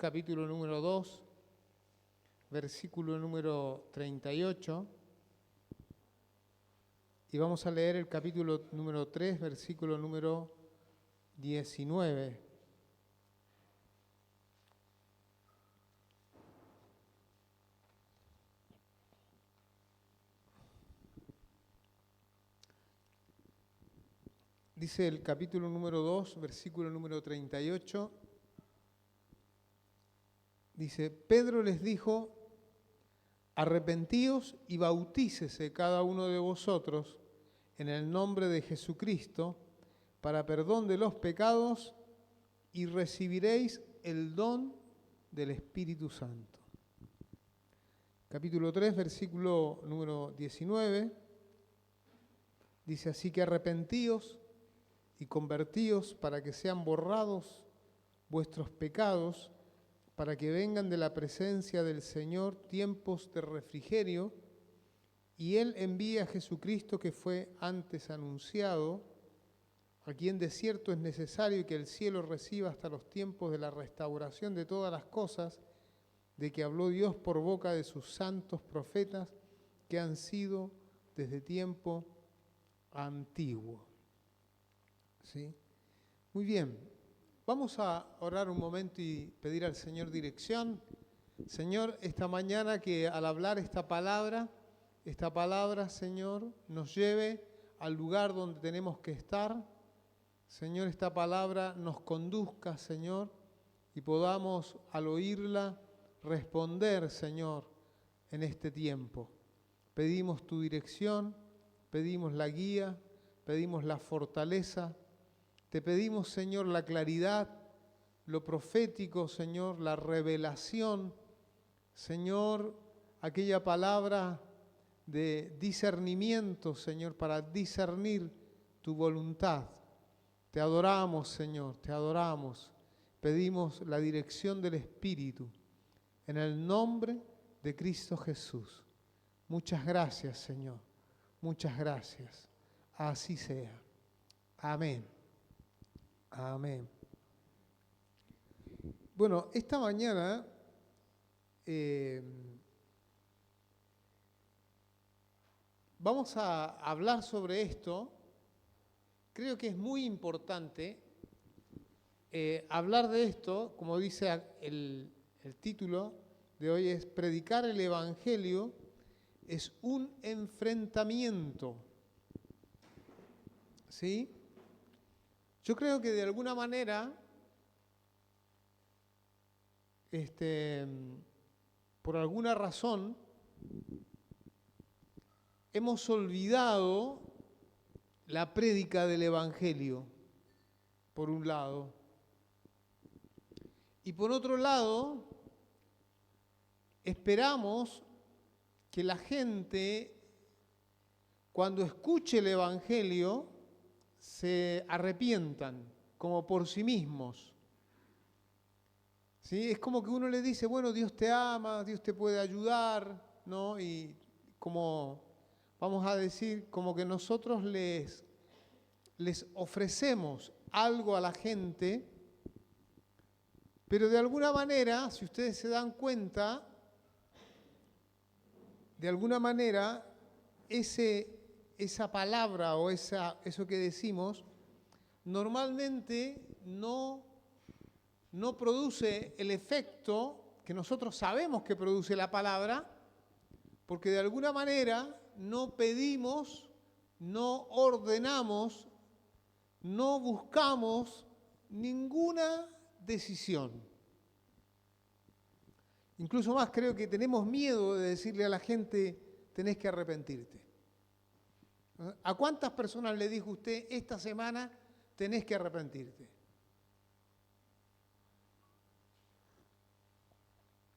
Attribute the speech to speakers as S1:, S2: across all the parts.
S1: capítulo número 2, versículo número 38. Y vamos a leer el capítulo número 3, versículo número 19. Dice el capítulo número 2, versículo número 38. Dice, Pedro les dijo, arrepentíos y bautícese cada uno de vosotros en el nombre de Jesucristo para perdón de los pecados y recibiréis el don del Espíritu Santo. Capítulo 3, versículo número 19. Dice, así que arrepentíos y convertíos para que sean borrados vuestros pecados, para que vengan de la presencia del Señor tiempos de refrigerio, y Él envía a Jesucristo que fue antes anunciado, a quien de cierto es necesario que el cielo reciba hasta los tiempos de la restauración de todas las cosas, de que habló Dios por boca de sus santos profetas, que han sido desde tiempo antiguo. ¿Sí? Muy bien. Vamos a orar un momento y pedir al Señor dirección. Señor, esta mañana que al hablar esta palabra, Señor, nos lleve al lugar donde tenemos que estar. Señor, esta palabra nos conduzca, Señor, y podamos al oírla responder, Señor, en este tiempo. Pedimos tu dirección, pedimos la guía, pedimos la fortaleza. Te pedimos, Señor, la claridad, lo profético, Señor, la revelación, Señor, aquella palabra de discernimiento, Señor, para discernir tu voluntad. Te adoramos, Señor, te adoramos. Pedimos la dirección del Espíritu en el nombre de Cristo Jesús. Muchas gracias, Señor. Muchas gracias. Así sea. Amén. Amén. Bueno, esta mañana vamos a hablar sobre esto. Creo que es muy importante hablar de esto, como dice el título de hoy, es predicar el Evangelio, es un enfrentamiento. ¿Sí? Yo creo que de alguna manera, por alguna razón, hemos olvidado la prédica del Evangelio, por un lado. Y por otro lado, esperamos que la gente, cuando escuche el Evangelio, se arrepientan como por sí mismos. ¿Sí? Es como que uno le dice, bueno, Dios te ama, Dios te puede ayudar, ¿no? Y como, vamos a decir, como que nosotros les ofrecemos algo a la gente, pero de alguna manera, si ustedes se dan cuenta, de alguna manera, esa palabra o eso que decimos, normalmente no produce el efecto que nosotros sabemos que produce la palabra, porque de alguna manera no pedimos, no ordenamos, no buscamos ninguna decisión. Incluso más creo que tenemos miedo de decirle a la gente, tenés que arrepentirte. ¿A cuántas personas le dijo usted esta semana tenés que arrepentirte?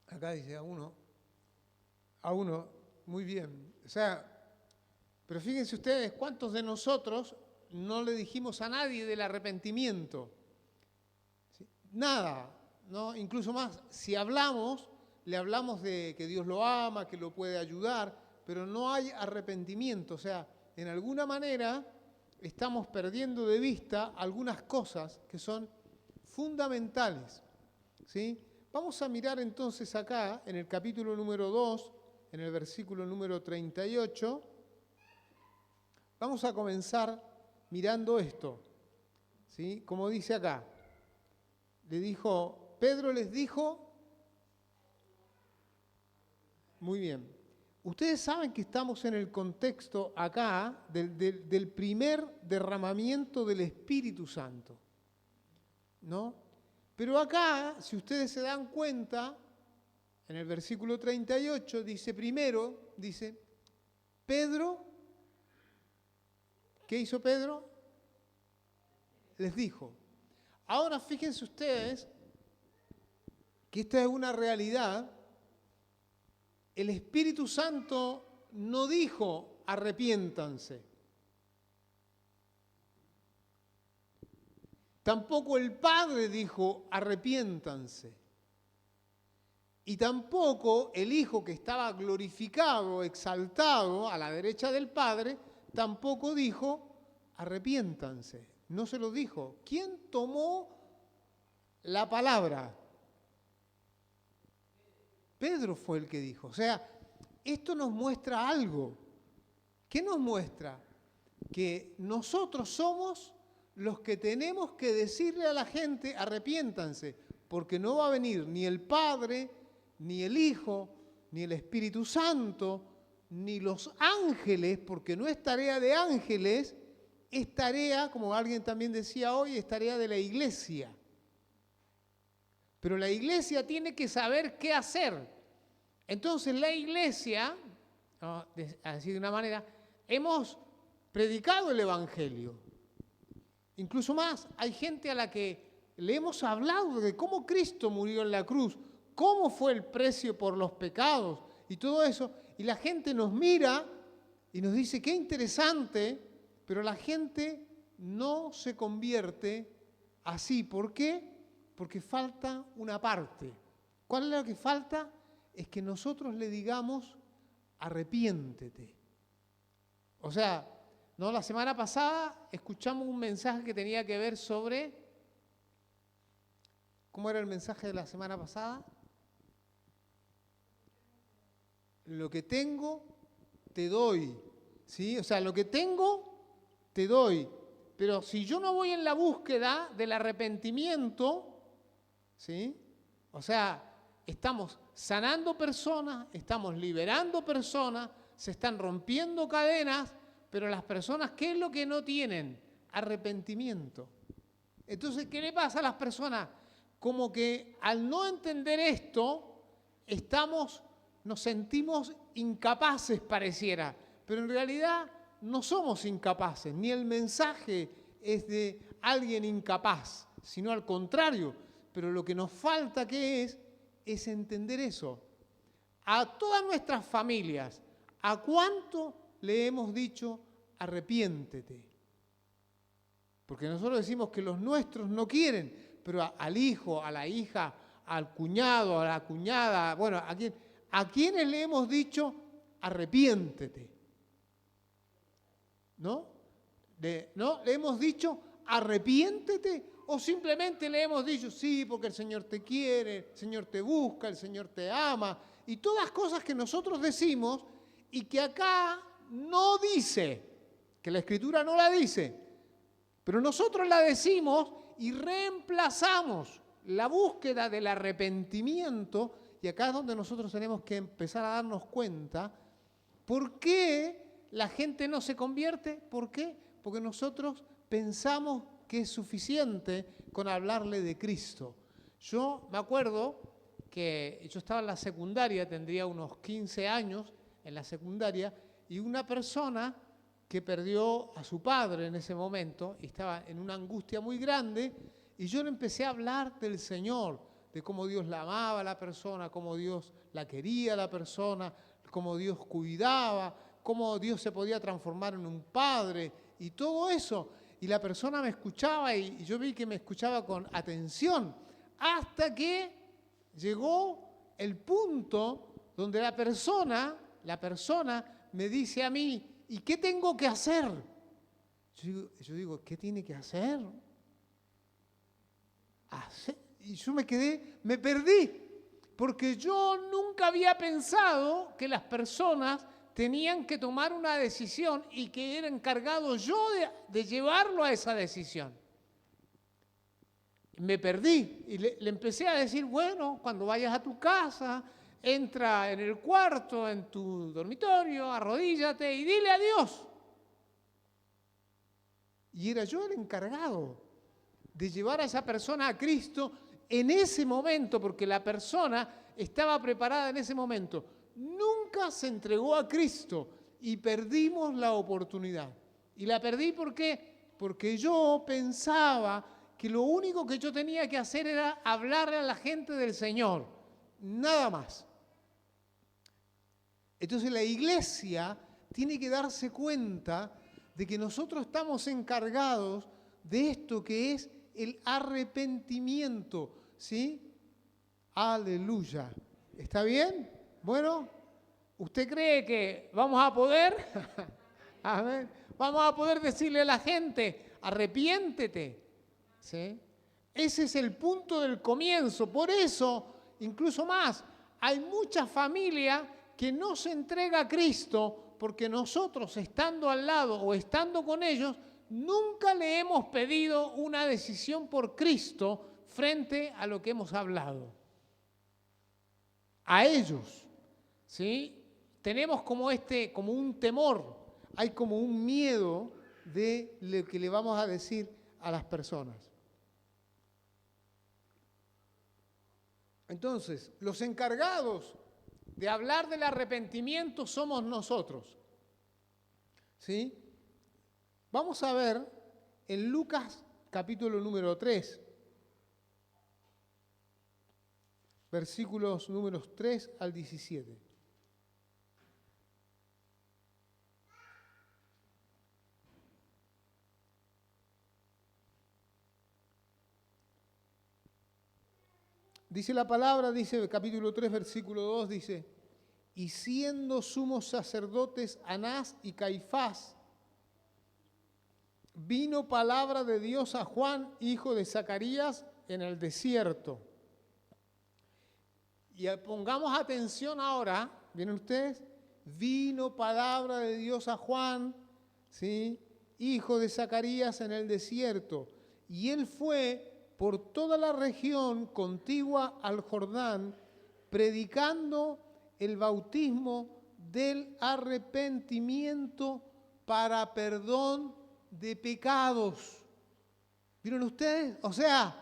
S1: Acá dice a uno, muy bien. O sea, pero fíjense ustedes cuántos de nosotros no le dijimos a nadie del arrepentimiento. ¿Sí? Nada, ¿no? Incluso más, si hablamos, le hablamos de que Dios lo ama, que lo puede ayudar, pero no hay arrepentimiento. O sea, en alguna manera estamos perdiendo de vista algunas cosas que son fundamentales, ¿sí? Vamos a mirar entonces acá, en el capítulo número 2, en el versículo número 38, vamos a comenzar mirando esto, ¿sí? Como dice acá, Pedro les dijo, muy bien, ustedes saben que estamos en el contexto acá del primer derramamiento del Espíritu Santo, ¿no? Pero acá, si ustedes se dan cuenta, en el versículo 38 dice Pedro, ¿qué hizo Pedro? Les dijo. Ahora fíjense ustedes que esta es una realidad. El Espíritu Santo no dijo arrepiéntanse. Tampoco el Padre dijo arrepiéntanse. Y tampoco el Hijo, que estaba glorificado, exaltado a la derecha del Padre, tampoco dijo arrepiéntanse. No se lo dijo. ¿Quién tomó la palabra? Pedro fue el que dijo. O sea, esto nos muestra algo. ¿Qué nos muestra? Que nosotros somos los que tenemos que decirle a la gente arrepiéntanse, porque no va a venir ni el Padre, ni el Hijo, ni el Espíritu Santo, ni los ángeles, porque no es tarea de ángeles, es tarea, como alguien también decía hoy, es tarea de la iglesia. Pero la iglesia tiene que saber qué hacer. Entonces la iglesia, así de una manera, hemos predicado el Evangelio. Incluso más, hay gente a la que le hemos hablado de cómo Cristo murió en la cruz, cómo fue el precio por los pecados y todo eso, y la gente nos mira y nos dice, qué interesante, pero la gente no se convierte así. ¿Por qué? Porque falta una parte. ¿Cuál es lo que falta? Es que nosotros le digamos, arrepiéntete. O sea, no, la semana pasada escuchamos un mensaje que tenía que ver sobre, ¿cómo era el mensaje de la semana pasada? Lo que tengo, te doy, ¿sí? O sea, lo que tengo, te doy. Pero si yo no voy en la búsqueda del arrepentimiento, ¿sí? O sea, estamos sanando personas, estamos liberando personas, se están rompiendo cadenas, pero las personas, ¿qué es lo que no tienen? Arrepentimiento. Entonces, ¿qué le pasa a las personas? Como que al no entender esto, nos sentimos incapaces, pareciera, pero en realidad no somos incapaces, ni el mensaje es de alguien incapaz, sino al contrario. Pero lo que nos falta, ¿qué es entender eso. A todas nuestras familias, ¿a cuánto le hemos dicho arrepiéntete? Porque nosotros decimos que los nuestros no quieren, pero al hijo, a la hija, al cuñado, a la cuñada, bueno, ¿a quiénes le hemos dicho arrepiéntete? ¿No? ¿No? ¿Le hemos dicho arrepiéntete? ¿O simplemente le hemos dicho, sí, porque el Señor te quiere, el Señor te busca, el Señor te ama? Y todas cosas que nosotros decimos y que acá no dice, que la Escritura no la dice, pero nosotros la decimos y reemplazamos la búsqueda del arrepentimiento, y acá es donde nosotros tenemos que empezar a darnos cuenta por qué la gente no se convierte. ¿Por qué? Porque nosotros pensamos que es suficiente con hablarle de Cristo. Yo me acuerdo que yo estaba en la secundaria, tendría unos 15 años en la secundaria, y una persona que perdió a su padre en ese momento y estaba en una angustia muy grande, y yo le empecé a hablar del Señor, de cómo Dios la amaba a la persona, cómo Dios la quería a la persona, cómo Dios cuidaba, cómo Dios se podía transformar en un padre y todo eso. Y la persona me escuchaba y yo vi que me escuchaba con atención, hasta que llegó el punto donde la persona me dice a mí, ¿y qué tengo que hacer? Yo digo, ¿qué tiene que hacer? Y yo me perdí. Porque yo nunca había pensado que las personas tenían que tomar una decisión y que era encargado yo de llevarlo a esa decisión. Me perdí y le empecé a decir, bueno, cuando vayas a tu casa, entra en el cuarto, en tu dormitorio, arrodíllate y dile a Dios. Y era yo el encargado de llevar a esa persona a Cristo en ese momento, porque la persona estaba preparada en ese momento. Nunca se entregó a Cristo y perdimos la oportunidad. Y la perdí ¿por qué? Porque yo pensaba que lo único que yo tenía que hacer era hablarle a la gente del Señor, nada más. Entonces la iglesia tiene que darse cuenta de que nosotros estamos encargados de esto que es el arrepentimiento, ¿sí? Aleluya. ¿Está bien? Bueno, ¿usted cree que vamos a poder? Amén. Vamos a poder decirle a la gente, arrepiéntete. ¿Sí? Ese es el punto del comienzo. Por eso, incluso más, hay mucha familia que no se entrega a Cristo porque nosotros, estando al lado o estando con ellos, nunca le hemos pedido una decisión por Cristo frente a lo que hemos hablado. A ellos, ¿sí? Tenemos como un temor, hay como un miedo de lo que le vamos a decir a las personas. Entonces, los encargados de hablar del arrepentimiento somos nosotros. ¿Sí? Vamos a ver en Lucas capítulo número 3, versículos números 3 al 17. Dice la palabra, dice capítulo 3, versículo 2, dice, y siendo sumos sacerdotes Anás y Caifás, vino palabra de Dios a Juan, hijo de Zacarías, en el desierto. Y pongamos atención ahora, ¿vienen ustedes? Vino palabra de Dios a Juan, ¿sí? Hijo de Zacarías, en el desierto. Y él fue por toda la región contigua al Jordán, predicando el bautismo del arrepentimiento para perdón de pecados. ¿Vieron ustedes? O sea,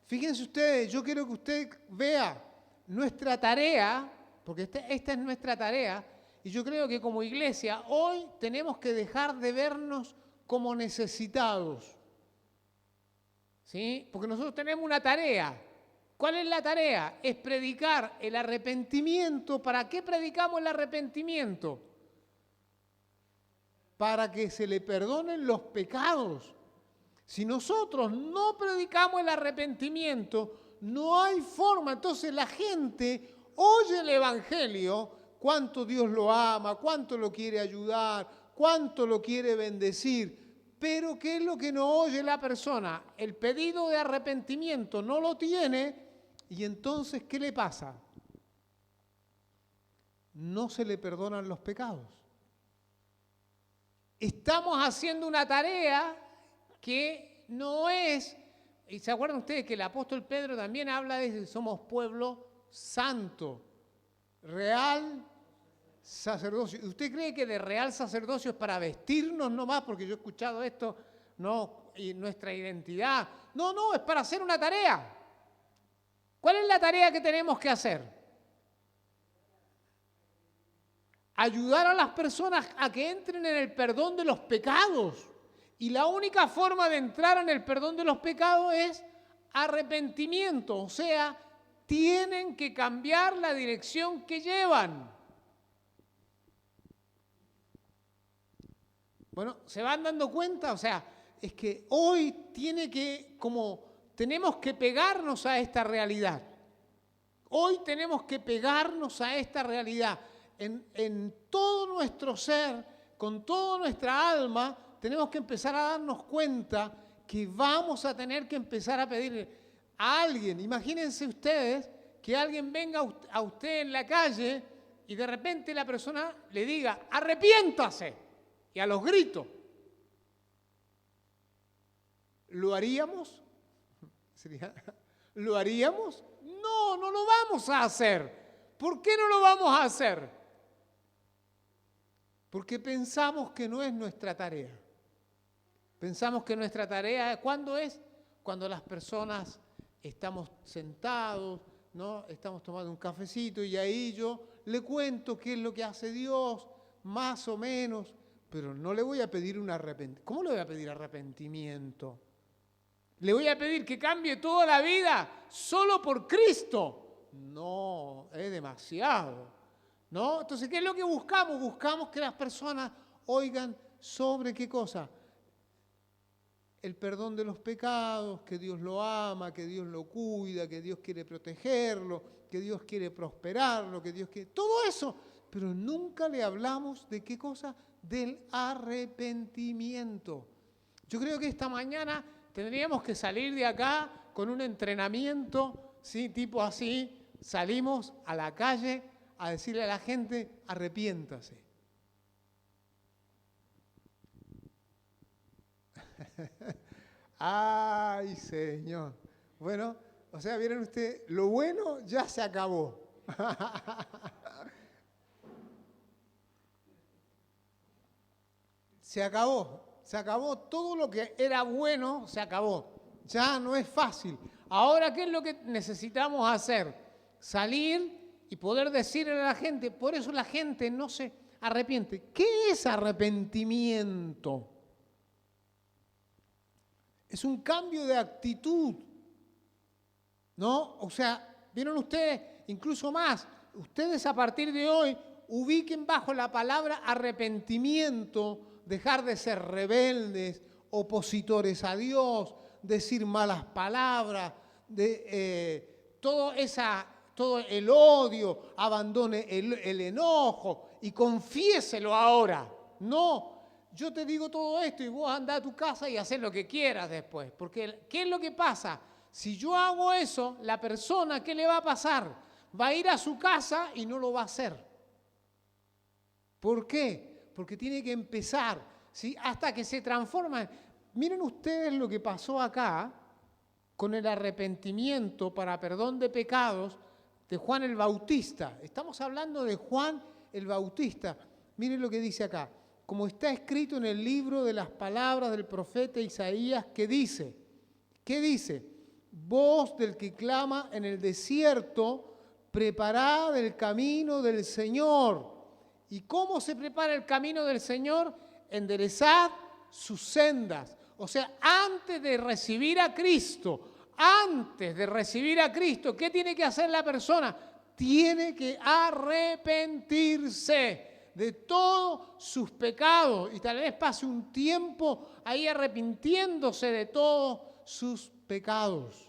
S1: fíjense ustedes, yo quiero que usted vea nuestra tarea, porque esta es nuestra tarea, y yo creo que como iglesia hoy tenemos que dejar de vernos como necesitados. ¿Sí? Porque nosotros tenemos una tarea. ¿Cuál es la tarea? Es predicar el arrepentimiento. ¿Para qué predicamos el arrepentimiento? Para que se le perdonen los pecados. Si nosotros no predicamos el arrepentimiento, no hay forma. Entonces la gente oye el Evangelio, cuánto Dios lo ama, cuánto lo quiere ayudar, cuánto lo quiere bendecir. Pero ¿qué es lo que no oye la persona? El pedido de arrepentimiento no lo tiene y entonces ¿qué le pasa? No se le perdonan los pecados. Estamos haciendo una tarea que no es, y se acuerdan ustedes que el apóstol Pedro también habla de que somos pueblo santo, real sacerdocio. ¿Usted cree que de real sacerdocio es para vestirnos nomás? Porque yo he escuchado esto, no, y nuestra identidad. No, no, es para hacer una tarea. ¿Cuál es la tarea que tenemos que hacer? Ayudar a las personas a que entren en el perdón de los pecados. Y la única forma de entrar en el perdón de los pecados es arrepentimiento. O sea, tienen que cambiar la dirección que llevan. Bueno, ¿se van dando cuenta? O sea, es que hoy tenemos que pegarnos a esta realidad. Hoy tenemos que pegarnos a esta realidad. En todo nuestro ser, con toda nuestra alma, tenemos que empezar a darnos cuenta que vamos a tener que empezar a pedirle a alguien. Imagínense ustedes que alguien venga a usted en la calle y de repente la persona le diga, arrepiéntase, y a los gritos. ¿Lo haríamos? ¿Lo haríamos? No, no lo vamos a hacer. ¿Por qué no lo vamos a hacer? Porque pensamos que no es nuestra tarea. Pensamos que nuestra tarea, ¿cuándo es? Cuando las personas estamos sentados, ¿no? Estamos tomando un cafecito y ahí yo le cuento qué es lo que hace Dios, más o menos, pero no le voy a pedir un arrepentimiento. ¿Cómo le voy a pedir arrepentimiento? ¿Le voy a pedir que cambie toda la vida solo por Cristo? No, es demasiado, ¿no? Entonces, ¿qué es lo que buscamos? Buscamos que las personas oigan sobre qué cosa. El perdón de los pecados, que Dios lo ama, que Dios lo cuida, que Dios quiere protegerlo, que Dios quiere prosperarlo, que Dios quiere... Todo eso, pero nunca le hablamos de qué cosa, del arrepentimiento. Yo creo que esta mañana tendríamos que salir de acá con un entrenamiento, ¿sí? Tipo así, salimos a la calle a decirle a la gente, arrepiéntase. Ay, Señor. Bueno, o sea, ¿vieron ustedes? Lo bueno ya se acabó. Se acabó todo lo que era bueno, se acabó. Ya no es fácil. Ahora, ¿qué es lo que necesitamos hacer? Salir y poder decirle a la gente, por eso la gente no se arrepiente. ¿Qué es arrepentimiento? Es un cambio de actitud, ¿no? O sea, ¿vieron ustedes? Incluso más, ustedes a partir de hoy ubiquen bajo la palabra arrepentimiento, dejar de ser rebeldes, opositores a Dios, decir malas palabras, todo el odio, abandone el enojo y confiéselo ahora. No. Yo te digo todo esto y vos andás a tu casa y haces lo que quieras después. Porque, ¿qué es lo que pasa? Si yo hago eso, la persona, ¿qué le va a pasar? Va a ir a su casa y no lo va a hacer. ¿Por qué? Porque tiene que empezar, ¿sí? Hasta que se transforma. Miren ustedes lo que pasó acá con el arrepentimiento para perdón de pecados de Juan el Bautista. Estamos hablando de Juan el Bautista. Miren lo que dice acá. Como está escrito en el libro de las palabras del profeta Isaías, que dice, ¿qué dice? Voz del que clama en el desierto, preparad el camino del Señor. ¿Y cómo se prepara el camino del Señor? Enderezad sus sendas. O sea, antes de recibir a Cristo, ¿qué tiene que hacer la persona? Tiene que arrepentirse de todos sus pecados y tal vez pase un tiempo ahí arrepintiéndose de todos sus pecados.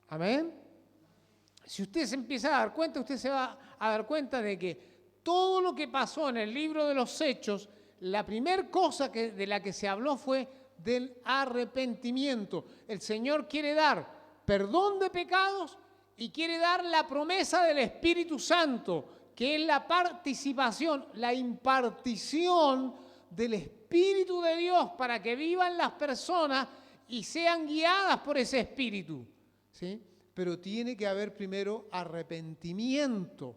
S1: Amén. Si usted se empieza a dar cuenta, usted se va a dar cuenta de que todo lo que pasó en el libro de los Hechos, la primera cosa de la que se habló fue del arrepentimiento. El Señor quiere dar perdón de pecados y quiere dar la promesa del Espíritu Santo, que es la participación, la impartición del Espíritu de Dios para que vivan las personas y sean guiadas por ese Espíritu, ¿sí? Pero tiene que haber primero arrepentimiento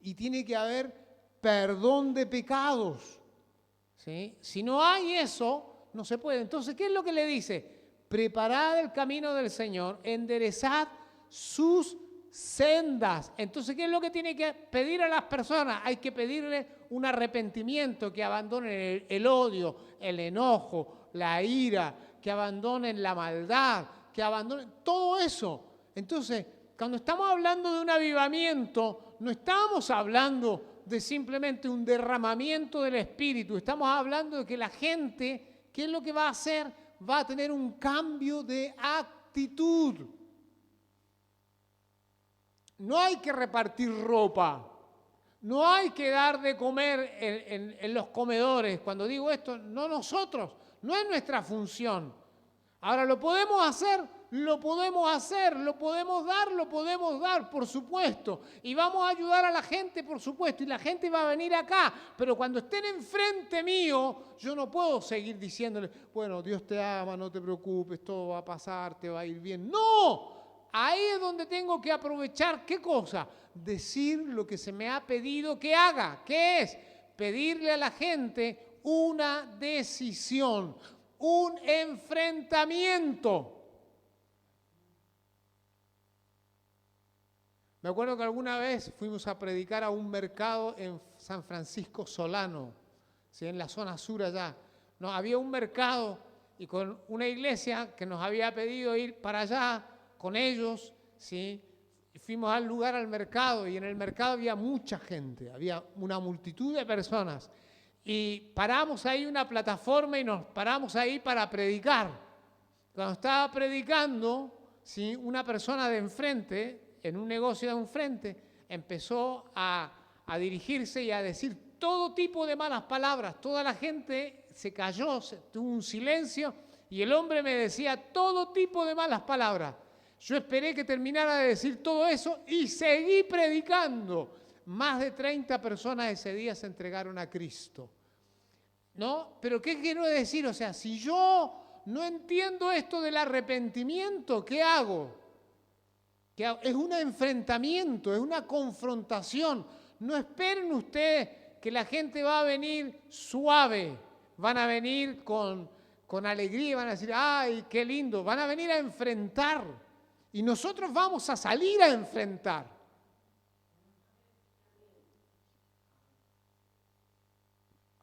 S1: y tiene que haber perdón de pecados, ¿sí? Si no hay eso, no se puede. Entonces, ¿qué es lo que le dice? Preparad el camino del Señor, enderezad sus sendas. Entonces, ¿qué es lo que tiene que pedir a las personas? Hay que pedirle un arrepentimiento, que abandonen el odio, el enojo, la ira, que abandonen la maldad, que abandonen todo eso. Entonces, cuando estamos hablando de un avivamiento, no estamos hablando de simplemente un derramamiento del Espíritu, estamos hablando de que la gente, ¿qué es lo que va a hacer? Va a tener un cambio de actitud. No hay que repartir ropa, no hay que dar de comer en los comedores. Cuando digo esto, no nosotros, no es nuestra función. Ahora, ¿lo podemos hacer? lo podemos hacer, lo podemos dar, por supuesto. Y vamos a ayudar a la gente, por supuesto. Y la gente va a venir acá. Pero cuando estén enfrente mío, yo no puedo seguir diciéndole, bueno, Dios te ama, no te preocupes, todo va a pasar, te va a ir bien. ¡No! Ahí es donde tengo que aprovechar, ¿qué cosa? Decir lo que se me ha pedido que haga. ¿Qué es? Pedirle a la gente una decisión, un enfrentamiento. Me acuerdo que alguna vez fuimos a predicar a un mercado en San Francisco Solano, ¿sí? En la zona sur allá. No, había un mercado y con una iglesia que nos había pedido ir para allá con ellos, ¿sí? Y fuimos al lugar, al mercado, y en el mercado había mucha gente, había una multitud de personas. Y paramos ahí una plataforma y nos paramos ahí para predicar. Cuando estaba predicando, ¿sí? Una persona de enfrente, en un negocio de enfrente, empezó a dirigirse y a decir todo tipo de malas palabras. Toda la gente se cayó, tuvo un silencio y el hombre me decía todo tipo de malas palabras. Yo esperé que terminara de decir todo eso y seguí predicando. Más de 30 personas ese día se entregaron a Cristo. ¿No? Pero ¿qué quiero decir? O sea, si yo no entiendo esto del arrepentimiento, ¿qué hago? Es un enfrentamiento, es una confrontación. No esperen ustedes que la gente va a venir suave, van a venir con alegría, van a decir, ¡ay, qué lindo! Van a venir a enfrentar y nosotros vamos a salir a enfrentar.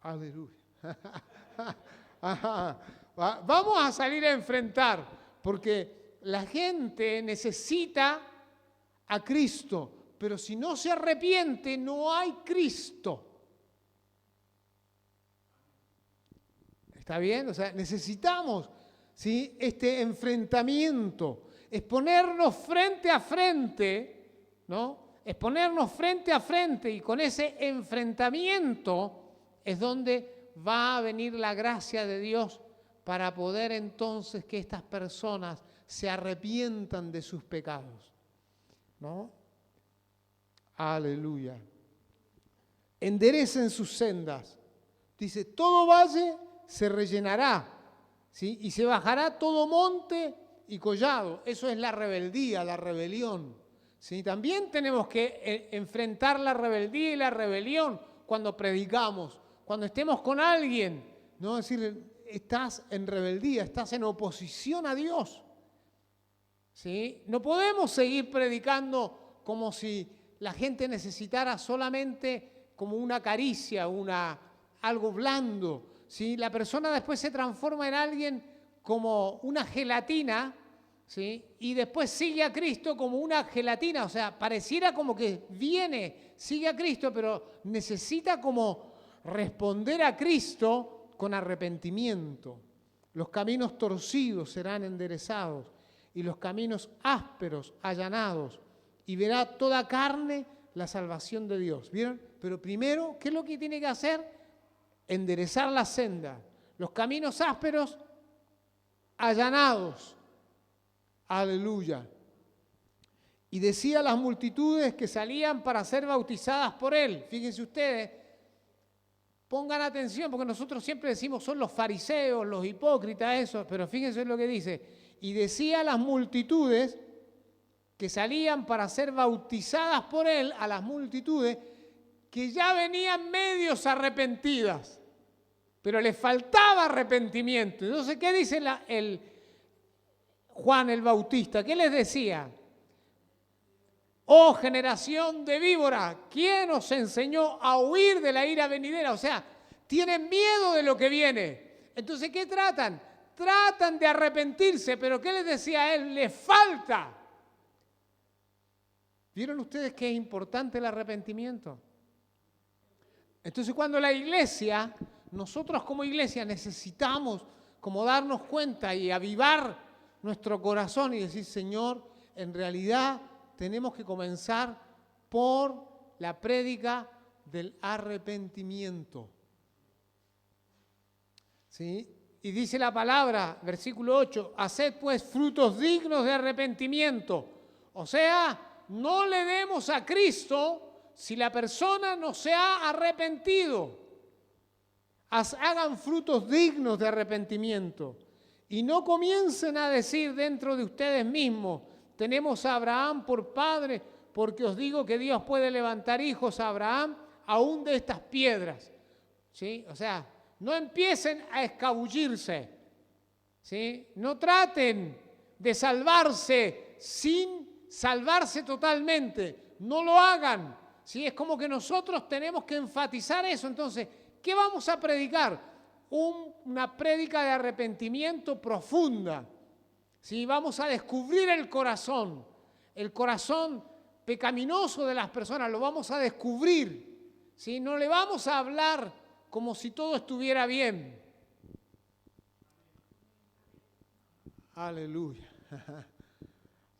S1: Aleluya. Vamos a salir a enfrentar porque la gente necesita a Cristo, pero si no se arrepiente no hay Cristo. ¿Está bien? O sea, necesitamos, ¿sí? Este enfrentamiento, es ponernos frente a frente, ¿no? Es ponernos frente a frente y con ese enfrentamiento es donde va a venir la gracia de Dios para poder entonces que estas personas se arrepientan de sus pecados, ¿no? Aleluya. Enderecen sus sendas. Dice, todo valle se rellenará, ¿sí? Y se bajará todo monte y collado. Eso es la rebeldía, la rebelión, ¿sí? También tenemos que enfrentar la rebeldía y la rebelión cuando predicamos, cuando estemos con alguien, ¿no? Decirle, estás en rebeldía, estás en oposición a Dios, ¿sí? No podemos seguir predicando como si la gente necesitara solamente como una caricia, algo blando, ¿sí? La persona después se transforma en alguien como una gelatina, ¿sí? Y después sigue a Cristo como una gelatina, o sea, pareciera como que sigue a Cristo, pero necesita como responder a Cristo con arrepentimiento. Los caminos torcidos serán enderezados y los caminos ásperos allanados, y verá toda carne la salvación de Dios. ¿Vieron? Pero primero, ¿qué es lo que tiene que hacer? Enderezar la senda. Los caminos ásperos allanados. Aleluya. Y decía a las multitudes que salían para ser bautizadas por él. Fíjense ustedes, pongan atención, porque nosotros siempre decimos son los fariseos, los hipócritas, eso, pero fíjense lo que dice. Y decía a las multitudes que salían para ser bautizadas por él, a las multitudes que ya venían medios arrepentidas, pero les faltaba arrepentimiento. Entonces, ¿qué dice Juan el Bautista? ¿Qué les decía? Oh generación de víbora, ¿quién os enseñó a huir de la ira venidera? O sea, tienen miedo de lo que viene. Entonces, ¿qué tratan? Tratan de arrepentirse, pero ¿qué les decía a él? Les falta. ¿Vieron ustedes que es importante el arrepentimiento? Entonces, cuando la iglesia, nosotros como iglesia necesitamos como darnos cuenta y avivar nuestro corazón y decir, Señor, en realidad tenemos que comenzar por la prédica del arrepentimiento. ¿Sí?
S2: Y dice la palabra, versículo 8, haced pues frutos dignos de arrepentimiento. O sea, no le demos a Cristo si la persona no se ha arrepentido. Hagan frutos dignos de arrepentimiento. Y no comiencen a decir dentro de ustedes mismos, tenemos a Abraham por padre, porque os digo que Dios puede levantar hijos a Abraham aún de estas piedras. ¿Sí? O sea, no empiecen a escabullirse. ¿Sí? No traten de salvarse sin salvarse totalmente. No lo hagan. ¿Sí? Es como que nosotros tenemos que enfatizar eso. Entonces, ¿qué vamos a predicar? Una prédica de arrepentimiento profunda. ¿Sí? Vamos a descubrir el corazón pecaminoso de las personas, lo vamos a descubrir. ¿Sí? No le vamos a hablar como si todo estuviera bien.
S1: Aleluya.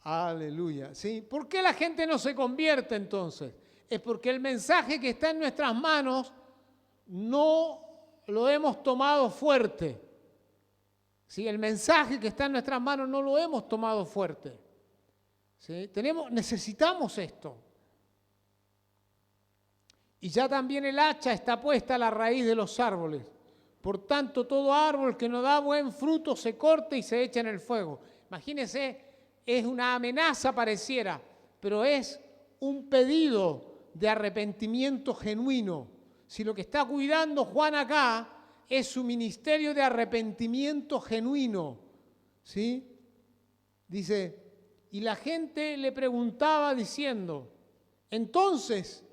S1: Aleluya. ¿Sí?
S2: ¿Por qué la gente no se convierte entonces? Es porque el mensaje que está en nuestras manos no lo hemos tomado fuerte. ¿Sí? El mensaje que está en nuestras manos no lo hemos tomado fuerte. ¿Sí? Necesitamos esto. Y ya también el hacha está puesta a la raíz de los árboles. Por tanto, todo árbol que no da buen fruto se corta y se echa en el fuego. Imagínense, es una amenaza pareciera, pero es un pedido de arrepentimiento genuino. Si lo que está cuidando Juan acá es su ministerio de arrepentimiento genuino, ¿sí? Dice, y la gente le preguntaba diciendo, entonces,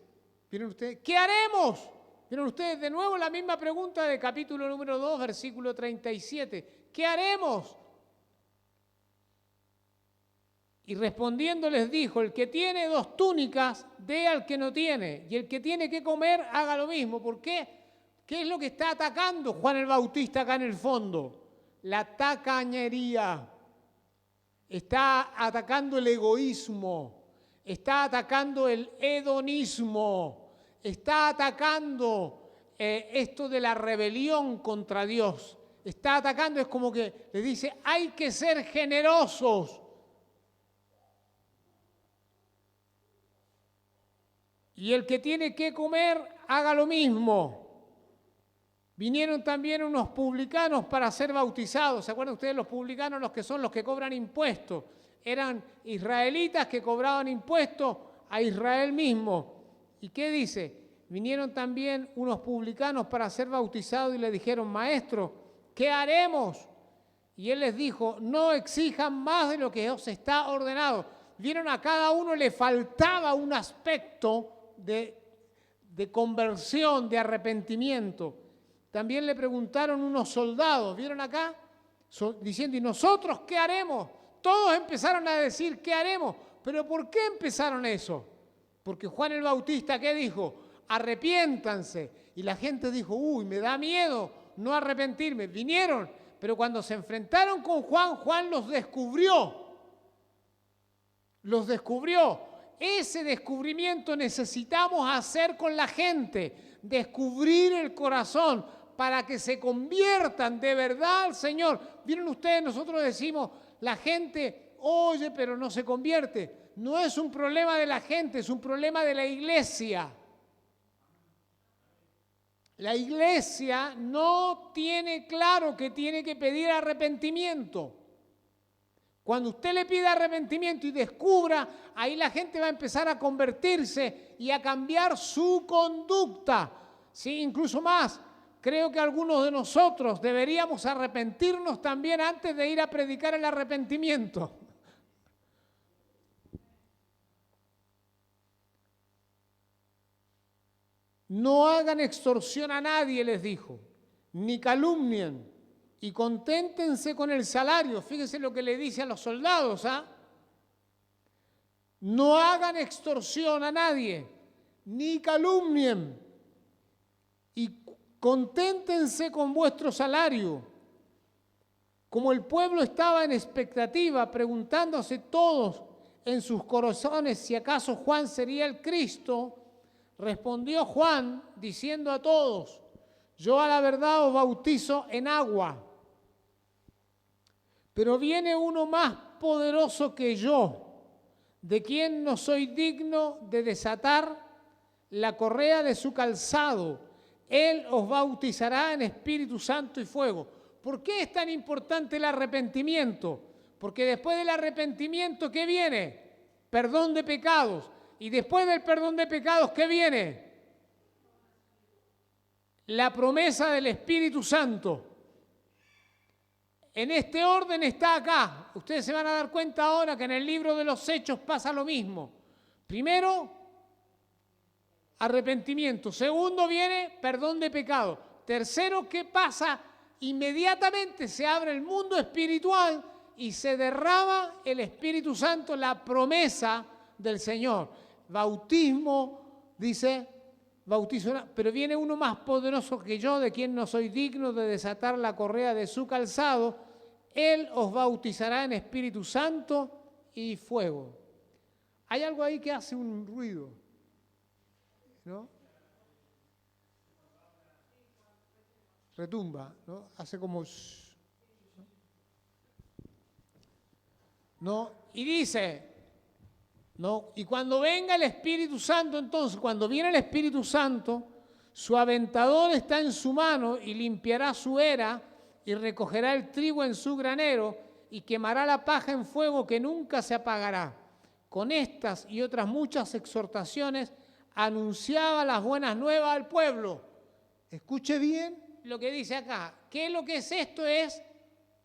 S2: ¿vieron ustedes? ¿Qué haremos? ¿Vieron ustedes? De nuevo la misma pregunta de capítulo número 2, versículo 37. ¿Qué haremos? Y respondiendo les dijo, el que tiene 2 túnicas, dé al que no tiene. Y el que tiene que comer, haga lo mismo. ¿Por qué? ¿Qué es lo que está atacando Juan el Bautista acá en el fondo? La tacañería. Está atacando el egoísmo. Está atacando el hedonismo. Está atacando esto de la rebelión contra Dios. Está atacando, es como que le dice, hay que ser generosos. Y el que tiene que comer, haga lo mismo. Vinieron también unos publicanos para ser bautizados. ¿Se acuerdan ustedes los publicanos, los que son los que cobran impuestos? Eran israelitas que cobraban impuestos a Israel mismo. ¿Y qué dice? Vinieron también unos publicanos para ser bautizados y le dijeron, maestro, ¿qué haremos? Y él les dijo, no exijan más de lo que os está ordenado. Vieron, a cada uno le faltaba un aspecto de conversión, de arrepentimiento. También le preguntaron unos soldados, ¿vieron acá? Diciendo, ¿y nosotros qué haremos? Todos empezaron a decir, ¿qué haremos? ¿Pero por qué empezaron eso? Porque Juan el Bautista, ¿qué dijo? Arrepiéntanse. Y la gente dijo, uy, me da miedo no arrepentirme. Vinieron, pero cuando se enfrentaron con Juan, Juan los descubrió. Los descubrió. Ese descubrimiento necesitamos hacer con la gente. Descubrir el corazón para que se conviertan de verdad al Señor. ¿Vieron ustedes? Nosotros decimos, la gente oye pero no se convierte. No es un problema de la gente, es un problema de la iglesia. La iglesia no tiene claro que tiene que pedir arrepentimiento. Cuando usted le pide arrepentimiento y descubra, ahí la gente va a empezar a convertirse y a cambiar su conducta. Sí, incluso más, creo que algunos de nosotros deberíamos arrepentirnos también antes de ir a predicar el arrepentimiento. No hagan extorsión a nadie, les dijo, ni calumnien, y conténtense con el salario. Fíjense lo que le dice a los soldados, ¿ah? No hagan extorsión a nadie, ni calumnien, y conténtense con vuestro salario. Como el pueblo estaba en expectativa, preguntándose todos en sus corazones si acaso Juan sería el Cristo, respondió Juan diciendo a todos, yo a la verdad os bautizo en agua, Pero viene uno más poderoso que yo, de quien no soy digno de desatar la correa de su calzado. Él os bautizará en Espíritu Santo y fuego. ¿Por qué es tan importante el arrepentimiento? Porque después del arrepentimiento, ¿qué viene? Perdón de pecados. Y después del perdón de pecados, ¿qué viene? La promesa del Espíritu Santo. En este orden está acá. Ustedes se van a dar cuenta ahora que en el libro de los Hechos pasa lo mismo. Primero, arrepentimiento. Segundo, viene perdón de pecado. Tercero, ¿qué pasa? Inmediatamente se abre el mundo espiritual y se derrama el Espíritu Santo, la promesa del Señor. Bautismo, dice, bautizo, pero viene uno más poderoso que yo, de quien no soy digno de desatar la correa de su calzado. Él os bautizará en Espíritu Santo y fuego. Hay algo ahí que hace un ruido, ¿no? Retumba, ¿no? Hace como... ¿no? Y dice, ¿no? Y cuando venga el Espíritu Santo, entonces, cuando viene el Espíritu Santo, su aventador está en su mano y limpiará su era y recogerá el trigo en su granero y quemará la paja en fuego que nunca se apagará. Con estas y otras muchas exhortaciones anunciaba las buenas nuevas al pueblo. Escuche bien lo que dice acá. ¿Qué es lo que es esto? Es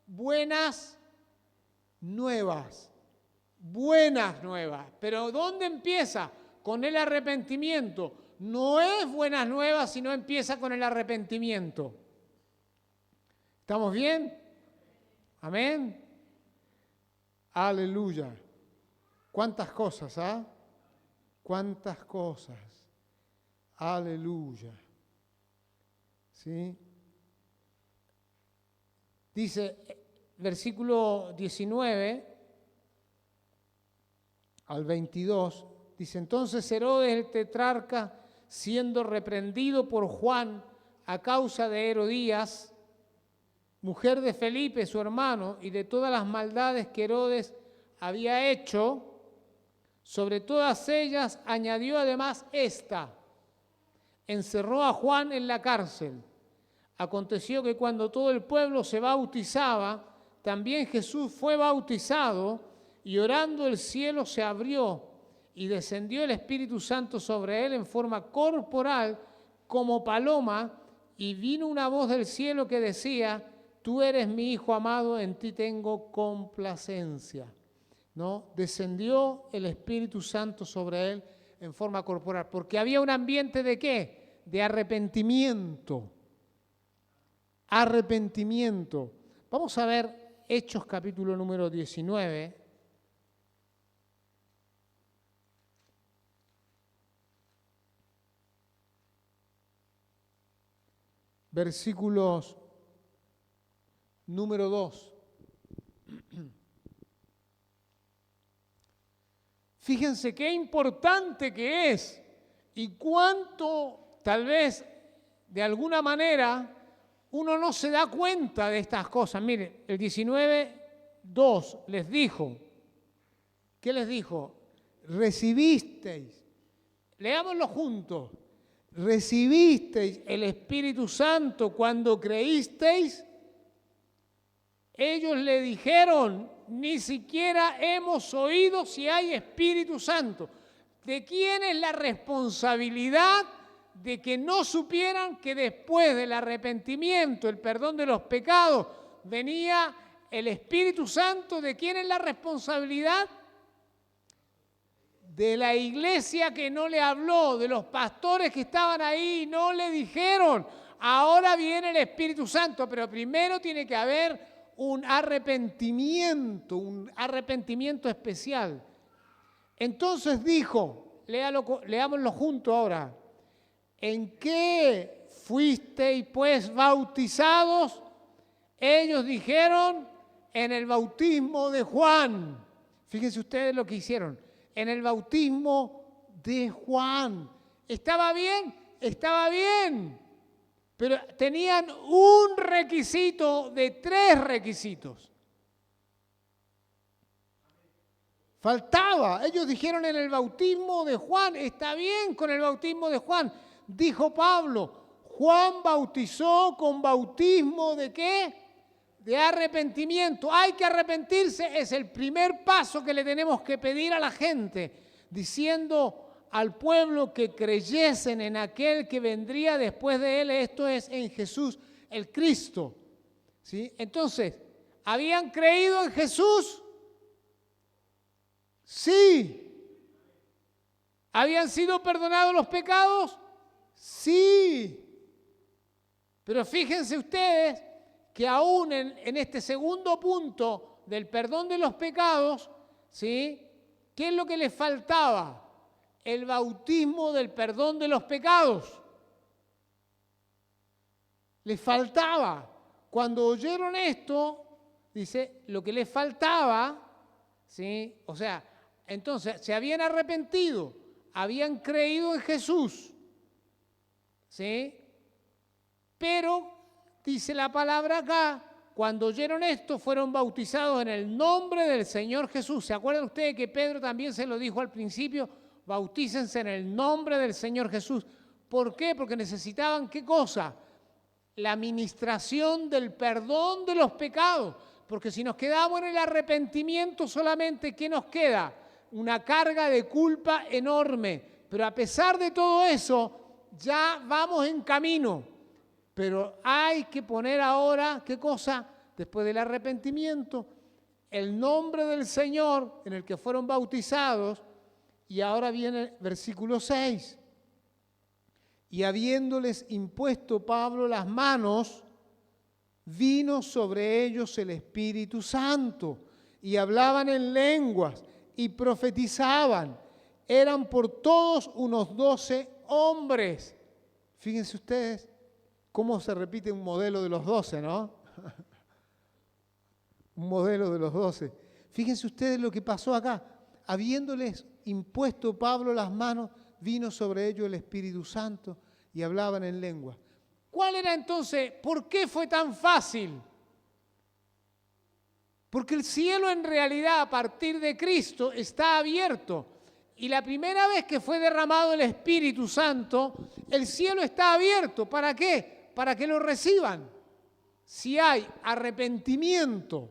S2: buenas nuevas. Buenas nuevas. Pero ¿dónde empieza? Con el arrepentimiento. No es buenas nuevas, sino empieza con el arrepentimiento. ¿Estamos bien? Amén. Aleluya. ¿Cuántas cosas, ah? ¿Cuántas cosas? Aleluya. ¿Sí? Dice, versículo 19 al 22, dice, entonces Herodes el tetrarca, siendo reprendido por Juan a causa de Herodías, mujer de Felipe, su hermano, y de todas las maldades que Herodes había hecho, sobre todas ellas añadió además esta: encerró a Juan en la cárcel. Aconteció que cuando todo el pueblo se bautizaba, también Jesús fue bautizado, y orando el cielo se abrió, y descendió el Espíritu Santo sobre él en forma corporal como paloma, y vino una voz del cielo que decía: tú eres mi Hijo amado, en ti tengo complacencia. ¿No? Descendió el Espíritu Santo sobre él en forma corporal, porque había un ambiente de ¿qué? De arrepentimiento. Arrepentimiento. Vamos a ver Hechos capítulo número 19. Versículos número 2. Fíjense qué importante que es y cuánto, tal vez, de alguna manera, uno no se da cuenta de estas cosas. Miren, el 19:2 les dijo, ¿qué les dijo? Recibisteis, leámoslo juntos, recibisteis el Espíritu Santo cuando creísteis. Ellos le dijeron, ni siquiera hemos oído si hay Espíritu Santo. ¿De quién es la responsabilidad de que no supieran que después del arrepentimiento, el perdón de los pecados, venía el Espíritu Santo? ¿De quién es la responsabilidad? De la iglesia que no le habló, de los pastores que estaban ahí y no le dijeron, ahora viene el Espíritu Santo, pero primero tiene que haber un arrepentimiento especial. Entonces dijo, leámoslo juntos ahora, ¿en qué fuisteis pues bautizados? Ellos dijeron, en el bautismo de Juan. Fíjense ustedes lo que hicieron, en el bautismo de Juan. ¿Estaba bien? Estaba bien. Pero tenían un requisito de 3 requisitos. Faltaba. Ellos dijeron en el bautismo de Juan, está bien con el bautismo de Juan. Dijo Pablo, Juan bautizó con bautismo ¿de qué? De arrepentimiento. Hay que arrepentirse, es el primer paso que le tenemos que pedir a la gente, diciendo al pueblo que creyesen en aquel que vendría después de él, esto es en Jesús, el Cristo. ¿Sí? Entonces, ¿habían creído en Jesús? Sí. ¿Habían sido perdonados los pecados? Sí. Pero fíjense ustedes que aún en este segundo punto del perdón de los pecados, ¿sí? ¿Qué es lo que les faltaba? El bautismo del perdón de los pecados. Les faltaba. Cuando oyeron esto, dice, lo que les faltaba, ¿sí? O sea, entonces se habían arrepentido, habían creído en Jesús, ¿sí? Pero, dice la palabra acá, cuando oyeron esto, fueron bautizados en el nombre del Señor Jesús. ¿Se acuerdan ustedes que Pedro también se lo dijo al principio? Bautícense en el nombre del Señor Jesús. ¿Por qué? Porque necesitaban, ¿qué cosa? La administración del perdón de los pecados. Porque si nos quedamos en el arrepentimiento solamente, ¿qué nos queda? Una carga de culpa enorme. Pero a pesar de todo eso, ya vamos en camino. Pero hay que poner ahora, ¿qué cosa? Después del arrepentimiento, el nombre del Señor en el que fueron bautizados. Y ahora viene el versículo 6. Y habiéndoles impuesto Pablo las manos, vino sobre ellos el Espíritu Santo, y hablaban en lenguas, y profetizaban. Eran por todos unos 12 hombres. Fíjense ustedes cómo se repite un modelo de los 12, ¿no? Un modelo de los 12. Fíjense ustedes lo que pasó acá. Habiéndoles impuesto Pablo las manos, vino sobre ellos el Espíritu Santo y hablaban en lengua. ¿Cuál era entonces? ¿Por qué fue tan fácil? Porque el cielo en realidad a partir de Cristo está abierto. Y la primera vez que fue derramado el Espíritu Santo, el cielo está abierto. ¿Para qué? Para que lo reciban. Si hay arrepentimiento,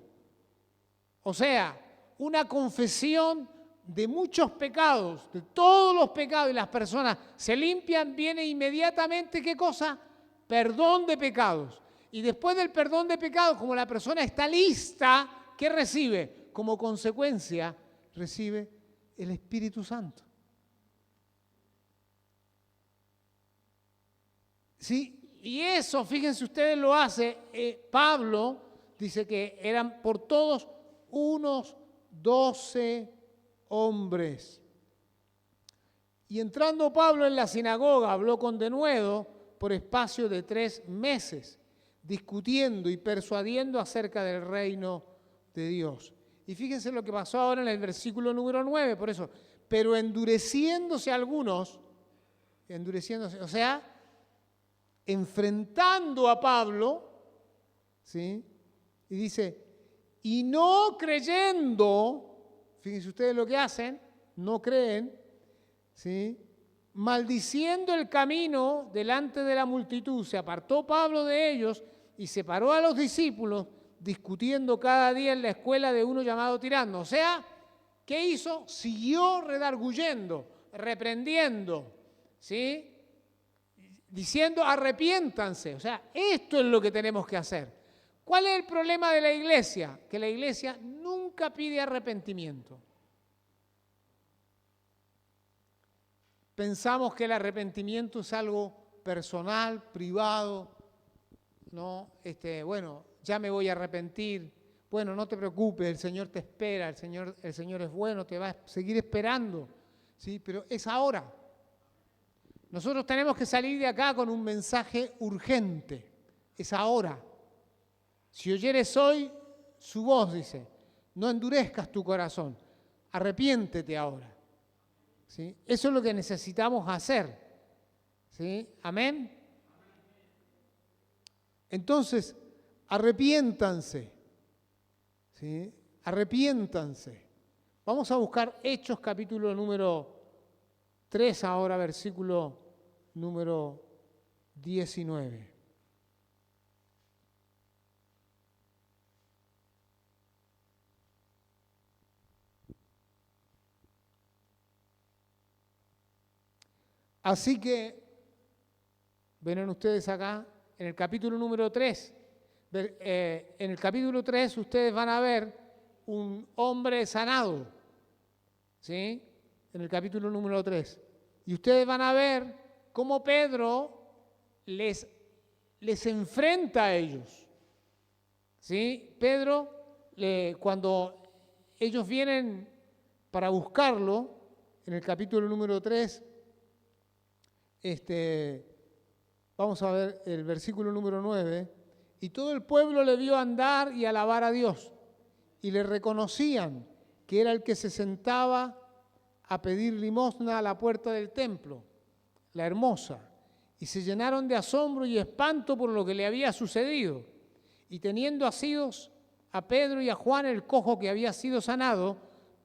S2: o sea, una confesión de muchos pecados, de todos los pecados, y las personas se limpian, viene inmediatamente, ¿qué cosa? Perdón de pecados. Y después del perdón de pecados, como la persona está lista, ¿qué recibe? Como consecuencia, recibe el Espíritu Santo. ¿Sí? Y eso, fíjense ustedes, lo hace Pablo, dice que eran por todos unos 12 hombres. Y entrando Pablo en la sinagoga, habló con denuedo por espacio de 3 meses, discutiendo y persuadiendo acerca del reino de Dios. Y fíjense lo que pasó ahora en el versículo número 9, por eso, pero endureciéndose algunos, o sea, enfrentando a Pablo, ¿sí? Y dice, y no creyendo, fíjense ustedes lo que hacen, no creen, ¿sí? Maldiciendo el camino delante de la multitud, se apartó Pablo de ellos y separó a los discípulos, discutiendo cada día en la escuela de uno llamado Tirano. O sea, ¿qué hizo? Siguió redarguyendo, reprendiendo, ¿sí? Diciendo arrepiéntanse. O sea, esto es lo que tenemos que hacer. ¿Cuál es el problema de la iglesia? Que la iglesia nunca pide arrepentimiento. Pensamos que el arrepentimiento es algo personal, privado, ¿no? Bueno, ya me voy a arrepentir. Bueno, no te preocupes, el Señor te espera, el Señor es bueno, te va a seguir esperando, ¿sí? Pero es ahora. Nosotros tenemos que salir de acá con un mensaje urgente. Es ahora. Si oyeres hoy su voz, dice, no endurezcas tu corazón, arrepiéntete ahora. ¿Sí? Eso es lo que necesitamos hacer. ¿Sí? Amén. Entonces, arrepiéntanse. ¿Sí? Arrepiéntanse. Vamos a buscar Hechos capítulo número 3 ahora, versículo número 19. Así que, ven ustedes acá, en el capítulo número 3, en el capítulo 3 ustedes van a ver un hombre sanado, ¿sí? En el capítulo número 3. Y ustedes van a ver cómo Pedro les enfrenta a ellos, ¿sí? Pedro, cuando ellos vienen para buscarlo, en el capítulo número 3, vamos a ver el versículo número 9, y todo el pueblo le vio andar y alabar a Dios, y le reconocían que era el que se sentaba a pedir limosna a la puerta del templo, la hermosa, y se llenaron de asombro y espanto por lo que le había sucedido, y teniendo asidos a Pedro y a Juan el cojo que había sido sanado,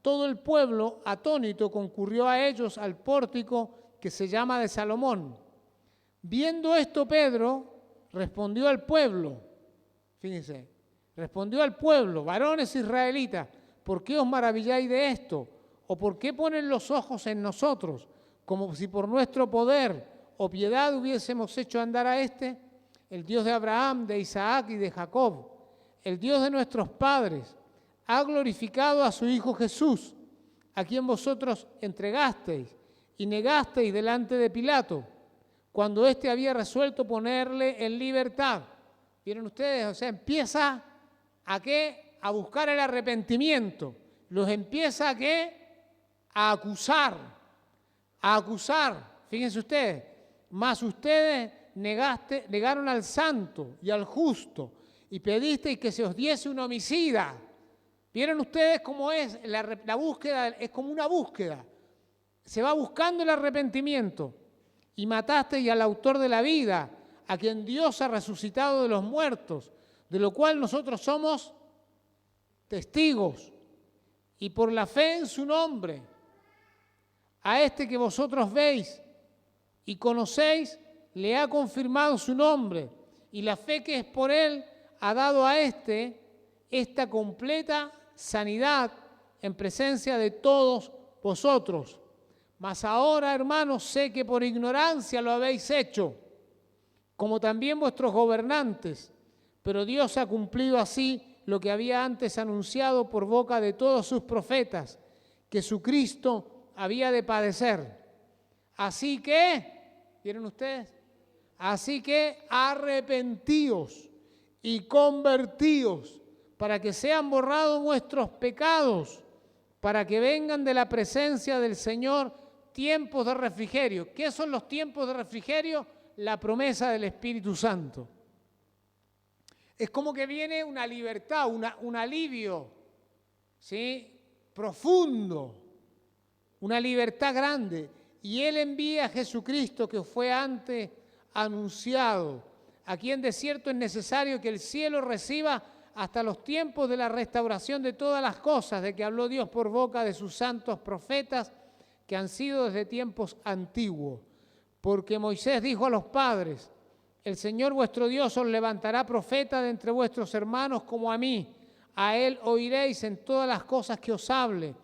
S2: todo el pueblo atónito concurrió a ellos al pórtico que se llama de Salomón. Viendo esto, Pedro respondió al pueblo, fíjense, respondió al pueblo, varones israelitas, ¿por qué os maravilláis de esto? ¿O por qué ponen los ojos en nosotros, como si por nuestro poder o piedad hubiésemos hecho andar a este? El Dios de Abraham, de Isaac y de Jacob, el Dios de nuestros padres, ha glorificado a su Hijo Jesús, a quien vosotros entregasteis y negasteis delante de Pilato, cuando éste había resuelto ponerle en libertad. ¿Vieron ustedes? O sea, empieza ¿a qué? A buscar el arrepentimiento. Los empieza ¿a qué? A acusar. Fíjense ustedes, mas ustedes negaron al santo y al justo y pedisteis que se os diese un homicida. ¿Vieron ustedes cómo es? La búsqueda es como una búsqueda. Se va buscando el arrepentimiento. Y matasteis al autor de la vida, a quien Dios ha resucitado de los muertos, de lo cual nosotros somos testigos. Y por la fe en su nombre, a este que vosotros veis y conocéis, le ha confirmado su nombre. Y la fe que es por él ha dado a este esta completa sanidad en presencia de todos vosotros. Mas ahora, hermanos, sé que por ignorancia lo habéis hecho, como también vuestros gobernantes, pero Dios ha cumplido así lo que había antes anunciado por boca de todos sus profetas, que su Cristo había de padecer. Así que, ¿vieron ustedes? Así que arrepentíos y convertíos para que sean borrados vuestros pecados, para que vengan de la presencia del Señor tiempos de refrigerio. ¿Qué son los tiempos de refrigerio? La promesa del Espíritu Santo. Es como que viene una libertad, un alivio, ¿sí? Profundo, una libertad grande. Y Él envía a Jesucristo, que fue antes anunciado, a quien de cierto es necesario que el cielo reciba hasta los tiempos de la restauración de todas las cosas, de que habló Dios por boca de sus santos profetas, que han sido desde tiempos antiguos. Porque Moisés dijo a los padres, el Señor vuestro Dios os levantará profeta de entre vuestros hermanos como a mí. A él oiréis en todas las cosas que os hable.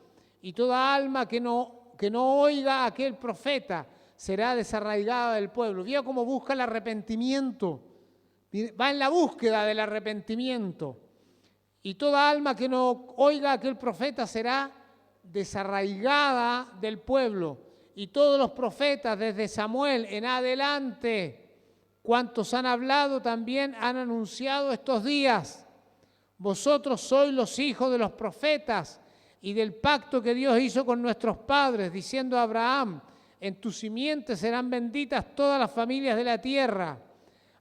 S2: Y toda alma que no oiga a aquel profeta será desarraigada del pueblo. ¿Vio cómo busca el arrepentimiento? Va en la búsqueda del arrepentimiento. Y toda alma que no oiga a aquel profeta será desarraigada del pueblo. Y todos los profetas desde Samuel en adelante, cuantos han hablado también han anunciado estos días. Vosotros sois los hijos de los profetas y del pacto que Dios hizo con nuestros padres, diciendo a Abraham, en tu simiente serán benditas todas las familias de la tierra.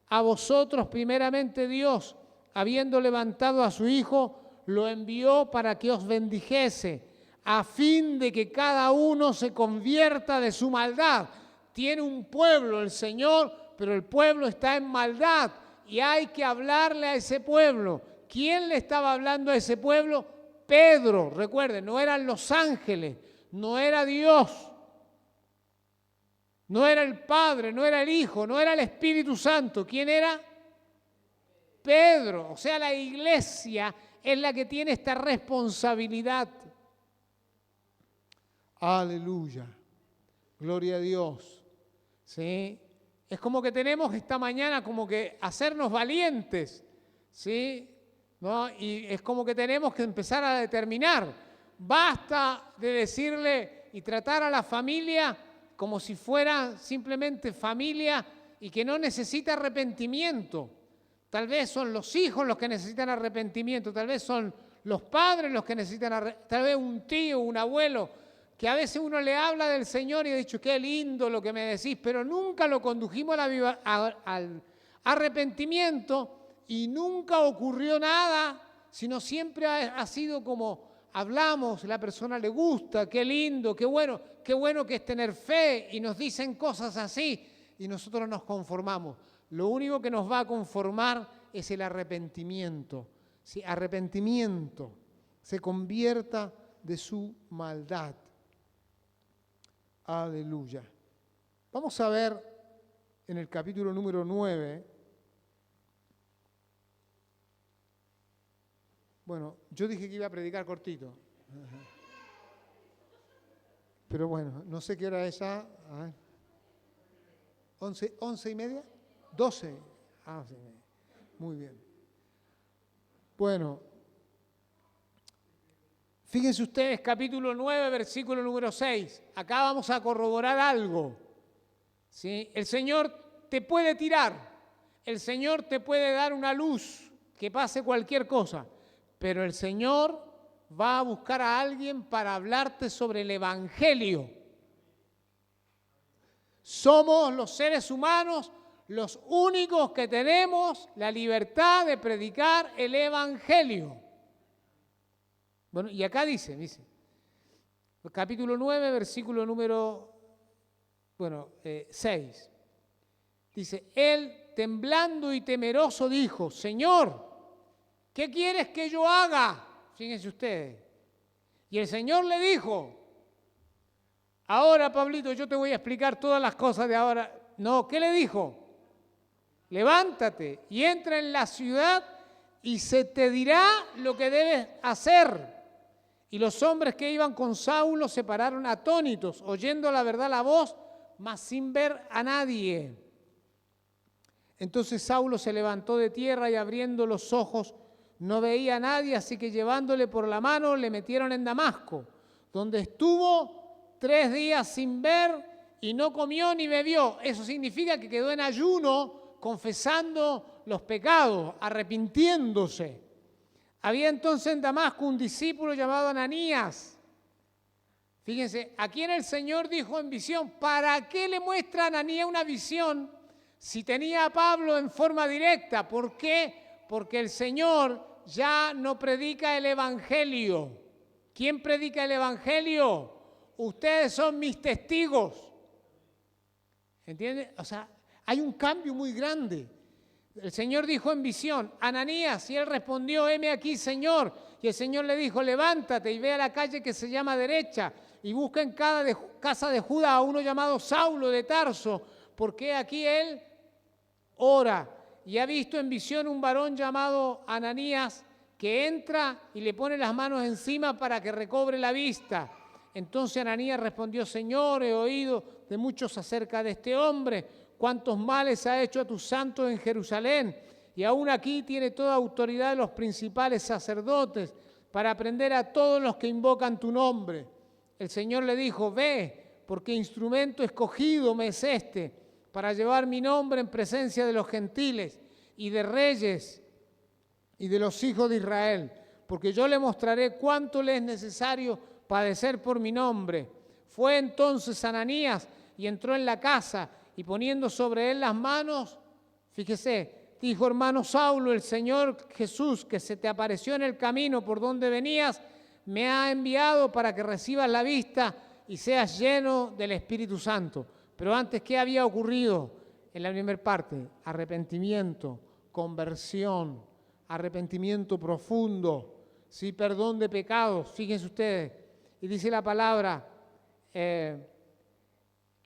S2: A vosotros primeramente Dios, habiendo levantado a su Hijo, lo envió para que os bendijese, a fin de que cada uno se convierta de su maldad. Tiene un pueblo el Señor, pero el pueblo está en maldad y hay que hablarle a ese pueblo. ¿Quién le estaba hablando a ese pueblo? Pedro, recuerden, no eran los ángeles, no era Dios, no era el Padre, no era el Hijo, no era el Espíritu Santo. ¿Quién era? Pedro. O sea, la iglesia es la que tiene esta responsabilidad.
S1: Aleluya. Gloria a Dios.
S2: ¿Sí? Es como que tenemos esta mañana como que hacernos valientes, ¿sí? ¿No? Y es como que tenemos que empezar a determinar. Basta de decirle y tratar a la familia como si fuera simplemente familia y que no necesita arrepentimiento. Tal vez son los hijos los que necesitan arrepentimiento, tal vez son los padres los que necesitan arrepentimiento, tal vez un tío, un abuelo, que a veces uno le habla del Señor y ha dicho, qué lindo lo que me decís, pero nunca lo condujimos al arrepentimiento y nunca ocurrió nada, sino siempre ha sido como hablamos, la persona le gusta, qué lindo, qué bueno que es tener fe, y nos dicen cosas así y nosotros nos conformamos. Lo único que nos va a conformar es el arrepentimiento. Si arrepentimiento se convierta de su maldad. Aleluya. Vamos a ver en el capítulo número 9. Bueno, yo dije que iba a predicar cortito. Pero bueno, no sé qué hora es ya. A ver. 11:30. 12. Ah, sí. Muy bien. Bueno, fíjense ustedes, capítulo 9, versículo número 6. Acá vamos a corroborar algo. ¿Sí? El Señor te puede tirar, el Señor te puede dar una luz, que pase cualquier cosa, pero el Señor va a buscar a alguien para hablarte sobre el Evangelio. Somos los seres humanos los únicos que tenemos la libertad de predicar el Evangelio. Bueno, y acá dice, capítulo 9, versículo número 6. Dice, él temblando y temeroso dijo, Señor, ¿qué quieres que yo haga? Fíjense ustedes. Y el Señor le dijo, ahora, Pablito, yo te voy a explicar todas las cosas de ahora. No, ¿qué le dijo? Levántate y entra en la ciudad y se te dirá lo que debes hacer. Y los hombres que iban con Saulo se pararon atónitos, oyendo la verdad la voz, mas sin ver a nadie. Entonces Saulo se levantó de tierra y abriendo los ojos no veía a nadie, así que llevándole por la mano le metieron en Damasco, donde estuvo 3 días sin ver y no comió ni bebió. Eso significa que quedó en ayuno, confesando los pecados, arrepintiéndose. Había entonces en Damasco un discípulo llamado Ananías. Fíjense, a quien el Señor dijo en visión, ¿para qué le muestra a Ananías una visión si tenía a Pablo en forma directa? ¿Por qué? Porque el Señor ya no predica el Evangelio. ¿Quién predica el Evangelio? Ustedes son mis testigos. ¿Entienden? O sea, hay un cambio muy grande. El Señor dijo en visión, Ananías, y él respondió, heme aquí, Señor. Y el Señor le dijo, levántate y ve a la calle que se llama derecha y busca en cada casa de Judá a uno llamado Saulo de Tarso, porque aquí él ora. Y ha visto en visión un varón llamado Ananías que entra y le pone las manos encima para que recobre la vista. Entonces Ananías respondió, Señor, he oído de muchos acerca de este hombre, cuántos males ha hecho a tus santos en Jerusalén, y aún aquí tiene toda autoridad de los principales sacerdotes para prender a todos los que invocan tu nombre. El Señor le dijo, ve, porque instrumento escogido me es este, para llevar mi nombre en presencia de los gentiles y de reyes y de los hijos de Israel, porque yo le mostraré cuánto le es necesario padecer por mi nombre. Fue entonces Ananías y entró en la casa, y poniendo sobre él las manos, fíjese, dijo, hermano Saulo, el Señor Jesús, que se te apareció en el camino por donde venías, me ha enviado para que recibas la vista y seas lleno del Espíritu Santo. Pero antes, ¿qué había ocurrido? En la primera parte, arrepentimiento, conversión, arrepentimiento profundo, sí, perdón de pecados, fíjense ustedes. Y dice la palabra,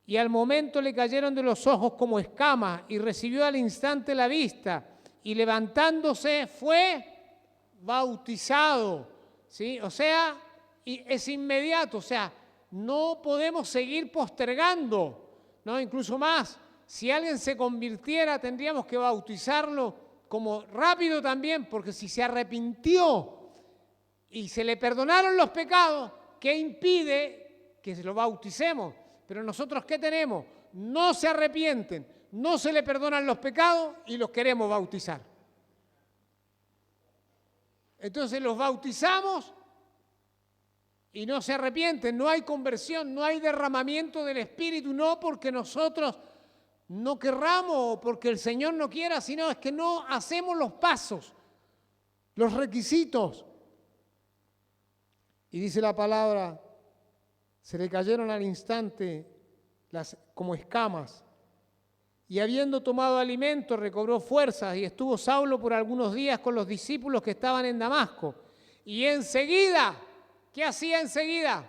S2: y al momento le cayeron de los ojos como escamas y recibió al instante la vista y levantándose fue bautizado, ¿sí? O sea, y es inmediato, o sea, no podemos seguir postergando, ¿no? Incluso más, si alguien se convirtiera tendríamos que bautizarlo como rápido también, porque si se arrepintió y se le perdonaron los pecados, ¿qué impide que se lo bauticemos? Pero nosotros, ¿qué tenemos? No se arrepienten, no se le perdonan los pecados y los queremos bautizar. Entonces los bautizamos y no se arrepienten, no hay conversión, no hay derramamiento del Espíritu, no porque nosotros no querramos o porque el Señor no quiera, sino es que no hacemos los pasos, los requisitos. Y dice la palabra, se le cayeron al instante como escamas. Y habiendo tomado alimento, recobró fuerzas y estuvo Saulo por algunos días con los discípulos que estaban en Damasco. Y enseguida, ¿qué hacía enseguida?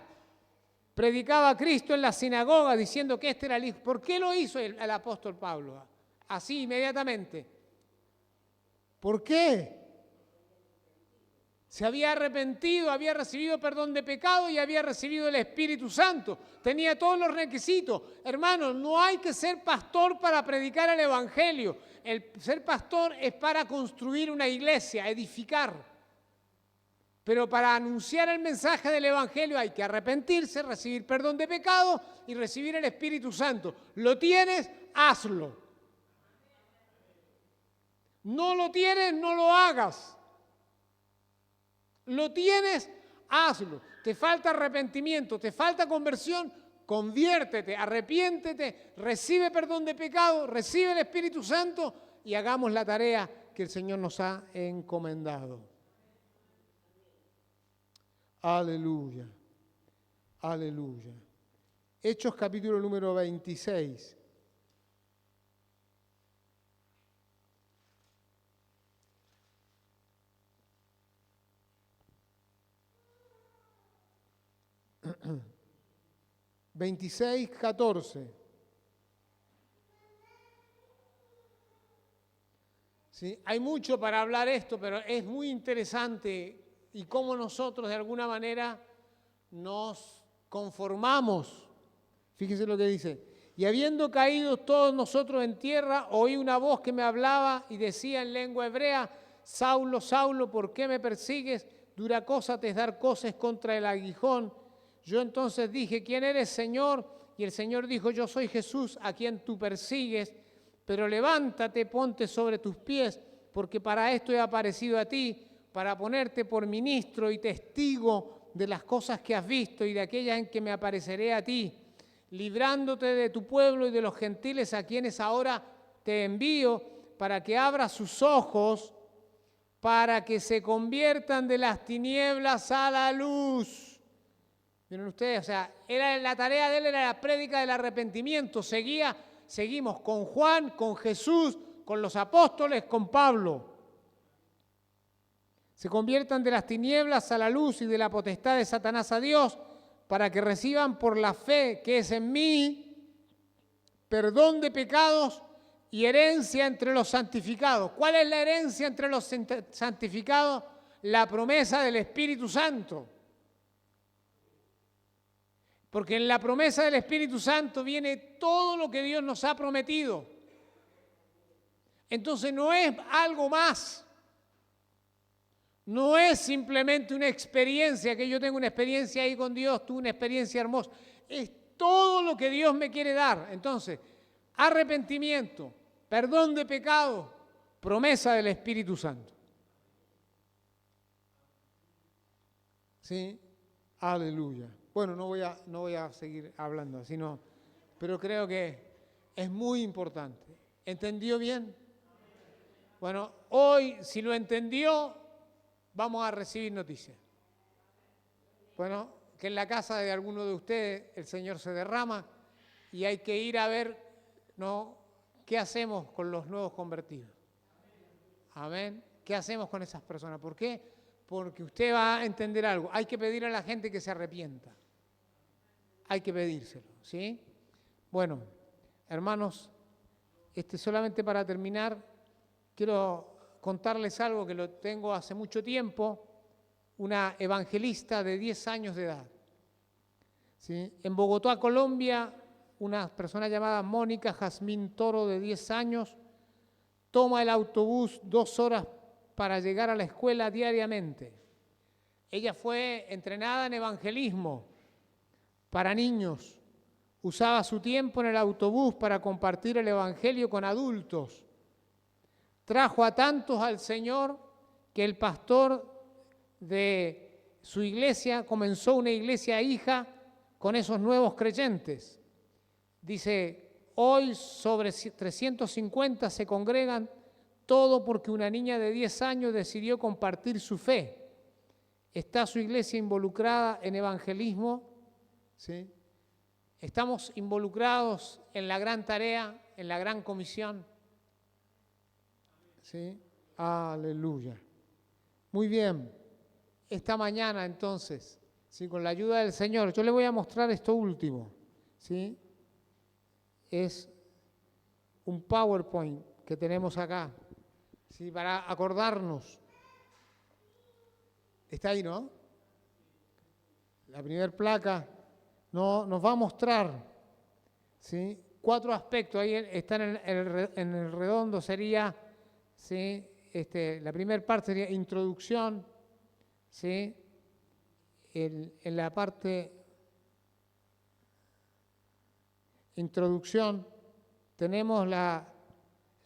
S2: Predicaba a Cristo en la sinagoga diciendo que este era el Hijo. ¿Por qué lo hizo el apóstol Pablo? Así, inmediatamente. ¿Por qué? Se había arrepentido, había recibido perdón de pecado y había recibido el Espíritu Santo. Tenía todos los requisitos. Hermanos, no hay que ser pastor para predicar el Evangelio. El ser pastor es para construir una iglesia, edificar. Pero para anunciar el mensaje del Evangelio hay que arrepentirse, recibir perdón de pecado y recibir el Espíritu Santo. ¿Lo tienes? Hazlo. ¿No lo tienes? No lo hagas. ¿Lo tienes? Hazlo. ¿Te falta arrepentimiento? ¿Te falta conversión? Conviértete, arrepiéntete, recibe perdón de pecado, recibe el Espíritu Santo y hagamos la tarea que el Señor nos ha encomendado. Aleluya, aleluya. Hechos capítulo número 26. (26, 14). ¿Sí? Hay mucho para hablar esto, pero es muy interesante y cómo nosotros de alguna manera nos conformamos. Fíjese lo que dice. Y habiendo caído todos nosotros en tierra, oí una voz que me hablaba y decía en lengua hebrea, Saulo, Saulo, ¿por qué me persigues? Dura cosa te es dar coces contra el aguijón. Yo entonces dije, ¿quién eres, Señor? Y el Señor dijo, yo soy Jesús, a quien tú persigues, pero levántate, ponte sobre tus pies, porque para esto he aparecido a ti, para ponerte por ministro y testigo de las cosas que has visto y de aquellas en que me apareceré a ti, librándote de tu pueblo y de los gentiles a quienes ahora te envío, para que abras sus ojos, para que se conviertan de las tinieblas a la luz. Miren ustedes, o sea, la tarea de él era la prédica del arrepentimiento. Seguimos con Juan, con Jesús, con los apóstoles, con Pablo. Se conviertan de las tinieblas a la luz y de la potestad de Satanás a Dios, para que reciban por la fe que es en mí perdón de pecados y herencia entre los santificados. ¿Cuál es la herencia entre los santificados? La promesa del Espíritu Santo. Porque en la promesa del Espíritu Santo viene todo lo que Dios nos ha prometido. Entonces no es algo más. No es simplemente una experiencia, que yo tengo una experiencia ahí con Dios, tuve una experiencia hermosa. Es todo lo que Dios me quiere dar. Entonces, arrepentimiento, perdón de pecado, promesa del Espíritu Santo. ¿Sí? Aleluya. Bueno, no voy a seguir hablando, pero creo que es muy importante. ¿Entendió bien? Bueno, hoy, si lo entendió, vamos a recibir noticias. Bueno, que en la casa de alguno de ustedes el Señor se derrama y hay que ir a ver, ¿no?, qué hacemos con los nuevos convertidos. Amén. ¿Qué hacemos con esas personas? ¿Por qué? porque usted va a entender algo. Hay que pedir a la gente que se arrepienta. Hay que pedírselo, ¿sí? Bueno, hermanos, solamente para terminar, quiero contarles algo que lo tengo hace mucho tiempo. Una evangelista de 10 años de edad, ¿sí? En Bogotá, Colombia, una persona llamada Mónica Jazmín Toro, de 10 años, toma el autobús 2 horas para llegar a la escuela diariamente. Ella fue entrenada en evangelismo para niños. Usaba su tiempo en el autobús para compartir el evangelio con adultos. Trajo a tantos al Señor que el pastor de su iglesia comenzó una iglesia hija con esos nuevos creyentes. Dice, hoy sobre 350 se congregan, todo porque una niña de 10 años decidió compartir su fe. Está su iglesia involucrada en evangelismo, ¿sí? Estamos involucrados en la gran tarea, en la gran comisión. ¿Sí? Aleluya. Muy bien. Esta mañana entonces, ¿sí? Con la ayuda del Señor, yo le voy a mostrar esto último, ¿sí? Es un PowerPoint que tenemos acá, ¿sí? Para acordarnos. Está ahí, ¿no? La primera placa nos va a mostrar, ¿sí? 4 aspectos. Ahí están en el redondo, sería, ¿sí? La primera parte sería introducción, ¿sí? En la parte introducción tenemos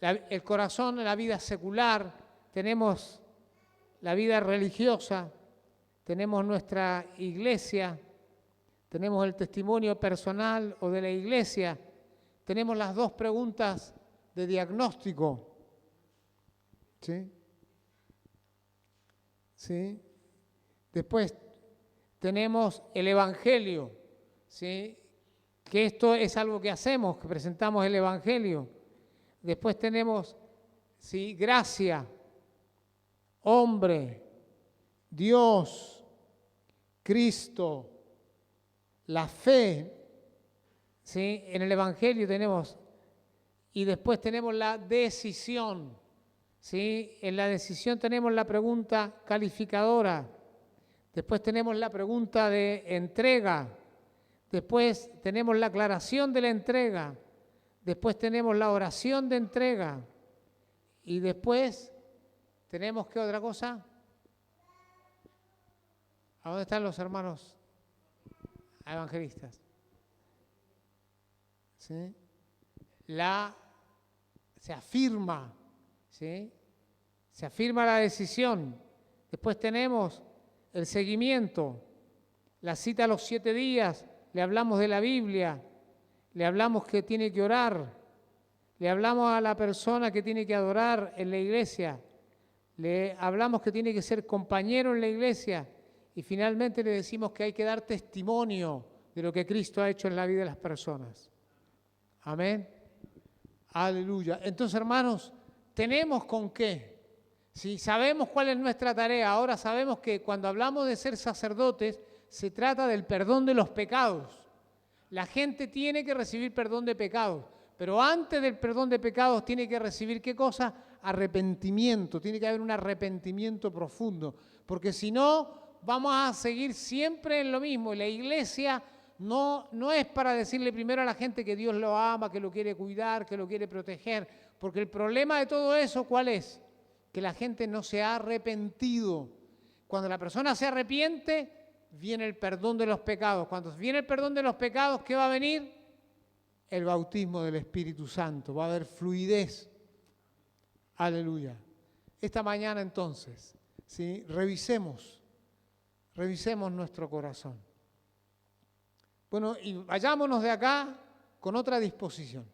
S2: el corazón, la vida secular, tenemos la vida religiosa, tenemos nuestra iglesia, tenemos el testimonio personal o de la iglesia, tenemos las 2 preguntas de diagnóstico, ¿sí? ¿Sí? Después tenemos el Evangelio, ¿sí? Que esto es algo que hacemos, que presentamos el Evangelio. Después tenemos, ¿sí? Gracia, hombre, Dios, Cristo, la fe, ¿sí? En el Evangelio tenemos, y después tenemos la decisión, ¿sí? En la decisión tenemos la pregunta calificadora, después tenemos la pregunta de entrega, después tenemos la aclaración de la entrega, después tenemos la oración de entrega, y después tenemos, ¿qué otra cosa? ¿A dónde están los hermanos evangelistas? ¿Sí? Se afirma, ¿sí? Se afirma la decisión. Después tenemos el seguimiento, la cita a los 7 días, le hablamos de la Biblia, le hablamos que tiene que orar, le hablamos a la persona que tiene que adorar en la iglesia, le hablamos que tiene que ser compañero en la iglesia y finalmente le decimos que hay que dar testimonio de lo que Cristo ha hecho en la vida de las personas. Amén. Aleluya. Entonces, hermanos, tenemos con qué. Si sabemos cuál es nuestra tarea, ahora sabemos que cuando hablamos de ser sacerdotes, se trata del perdón de los pecados. La gente tiene que recibir perdón de pecados, pero antes del perdón de pecados tiene que recibir, ¿qué cosa? Arrepentimiento. Tiene que haber un arrepentimiento profundo, porque si no, vamos a seguir siempre en lo mismo. La iglesia no es para decirle primero a la gente que Dios lo ama, que lo quiere cuidar, que lo quiere proteger, porque el problema de todo eso, ¿cuál es? Que la gente no se ha arrepentido. Cuando la persona se arrepiente, viene el perdón de los pecados. Cuando viene el perdón de los pecados, ¿qué va a venir? El bautismo del Espíritu Santo. Va a haber fluidez. Aleluya. Esta mañana entonces, ¿sí? Revisemos nuestro corazón. Bueno, y vayámonos de acá con otra disposición.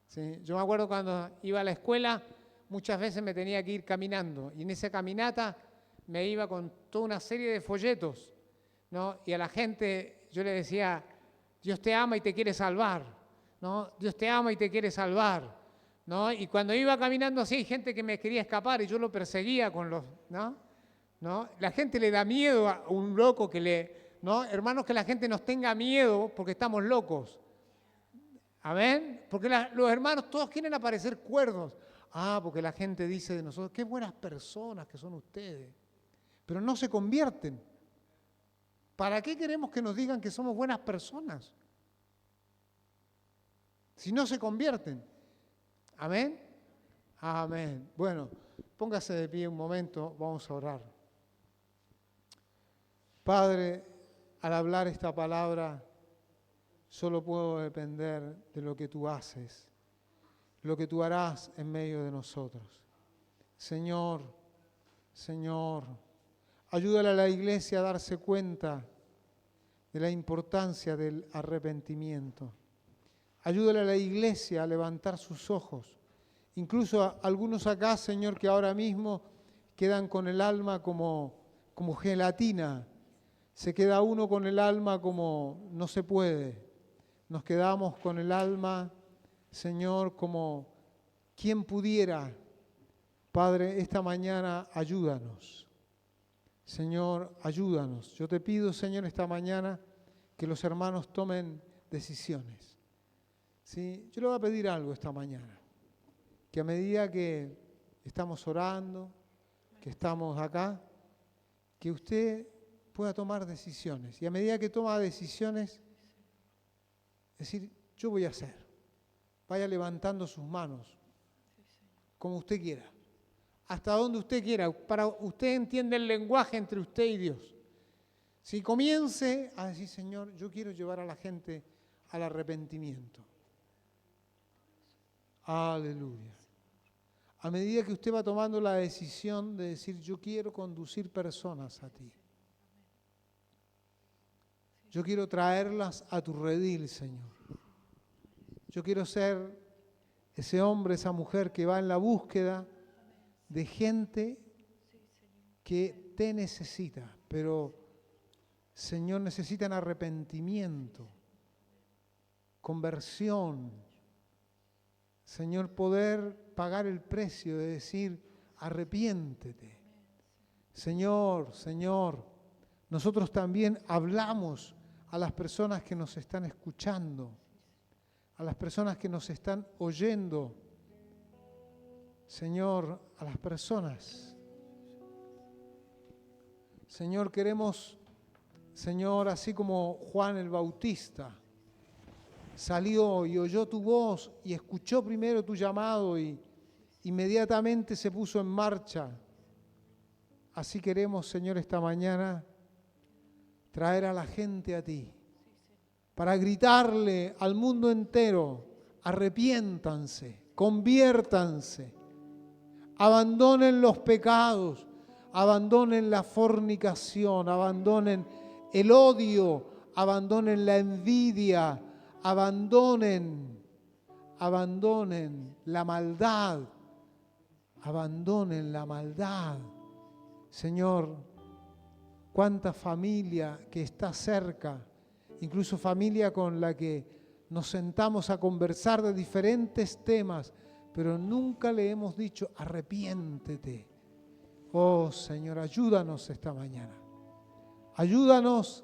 S2: ¿Sí? Yo me acuerdo cuando iba a la escuela, muchas veces me tenía que ir caminando, y en esa caminata me iba con toda una serie de folletos, ¿no? Y a la gente yo le decía, Dios te ama y te quiere salvar, ¿no? Dios te ama y te quiere salvar, ¿no? Y cuando iba caminando así, hay gente que me quería escapar y yo lo perseguía con los, ¿no? ¿no? La gente le da miedo a un loco ¿no? Hermanos, que la gente nos tenga miedo porque estamos locos. Amén. Porque los hermanos todos quieren aparecer cuerdos. Porque la gente dice de nosotros, qué buenas personas que son ustedes. Pero no se convierten. ¿Para qué queremos que nos digan que somos buenas personas? Si no se convierten. Amén. Amén. Bueno, póngase de pie un momento, vamos a orar. Padre, al hablar esta palabra, solo puedo depender de lo que tú haces, lo que tú harás en medio de nosotros. Señor, ayúdale a la iglesia a darse cuenta de la importancia del arrepentimiento. Ayúdale a la iglesia a levantar sus ojos. Incluso a algunos acá, Señor, que ahora mismo quedan con el alma como gelatina. Se queda uno con el alma como no se puede. Nos quedamos con el alma, Señor, como quien pudiera. Padre, esta mañana ayúdanos. Señor, ayúdanos. Yo te pido, Señor, esta mañana que los hermanos tomen decisiones. ¿Sí? Yo le voy a pedir algo esta mañana. Que a medida que estamos orando, que estamos acá, que usted pueda tomar decisiones. Y a medida que toma decisiones, decir, yo voy a hacer. Vaya levantando sus manos, como usted quiera. Hasta donde usted quiera. Para usted entiende el lenguaje entre usted y Dios. Si comience a decir, Señor, yo quiero llevar a la gente al arrepentimiento. Aleluya. A medida que usted va tomando la decisión de decir, yo quiero conducir personas a ti. Yo quiero traerlas a tu redil, Señor. Yo quiero ser ese hombre, esa mujer que va en la búsqueda de gente que te necesita, pero, Señor, necesitan arrepentimiento, conversión. Señor, poder pagar el precio de decir, arrepiéntete. Señor, nosotros también hablamos a las personas que nos están escuchando, a las personas que nos están oyendo. Señor, a las personas. Señor, queremos, Señor, así como Juan el Bautista salió y oyó tu voz y escuchó primero tu llamado y inmediatamente se puso en marcha. Así queremos, Señor, esta mañana traer a la gente a ti para gritarle al mundo entero, arrepiéntanse, conviértanse, abandonen los pecados, abandonen la fornicación, abandonen el odio, abandonen la envidia, abandonen la maldad, abandonen la maldad. Señor, cuánta familia que está cerca, incluso familia con la que nos sentamos a conversar de diferentes temas, pero nunca le hemos dicho, arrepiéntete. Oh Señor, ayúdanos esta mañana. Ayúdanos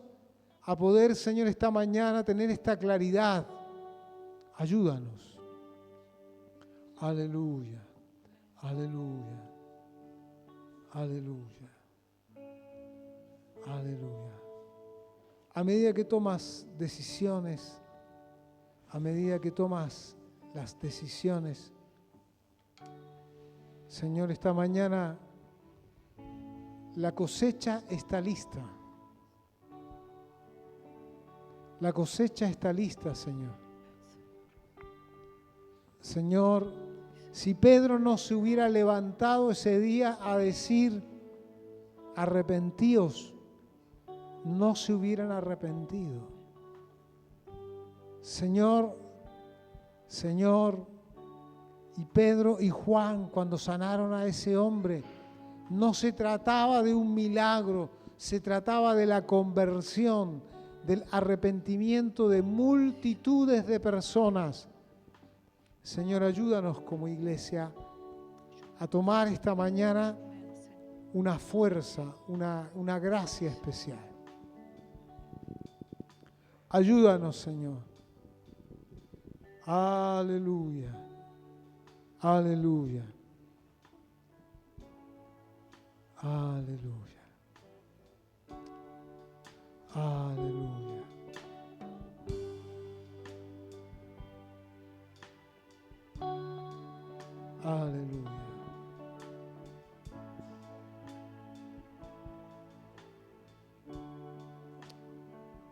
S2: a poder, Señor, esta mañana tener esta claridad. Ayúdanos. Aleluya, aleluya, aleluya, aleluya. A medida que tomas decisiones, a medida que tomas las decisiones, Señor, esta mañana la cosecha está lista. La cosecha está lista, Señor. Señor, si Pedro no se hubiera levantado ese día a decir, arrepentíos, no se hubieran arrepentido. Señor, y Pedro y Juan, cuando sanaron a ese hombre, no se trataba de un milagro, se trataba de la conversión, del arrepentimiento de multitudes de personas. Señor, ayúdanos como iglesia a tomar esta mañana
S1: una fuerza, una gracia especial. Ayúdanos, Señor. Aleluya. Aleluya. Aleluya. Aleluya. Aleluya.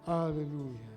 S1: Aleluya.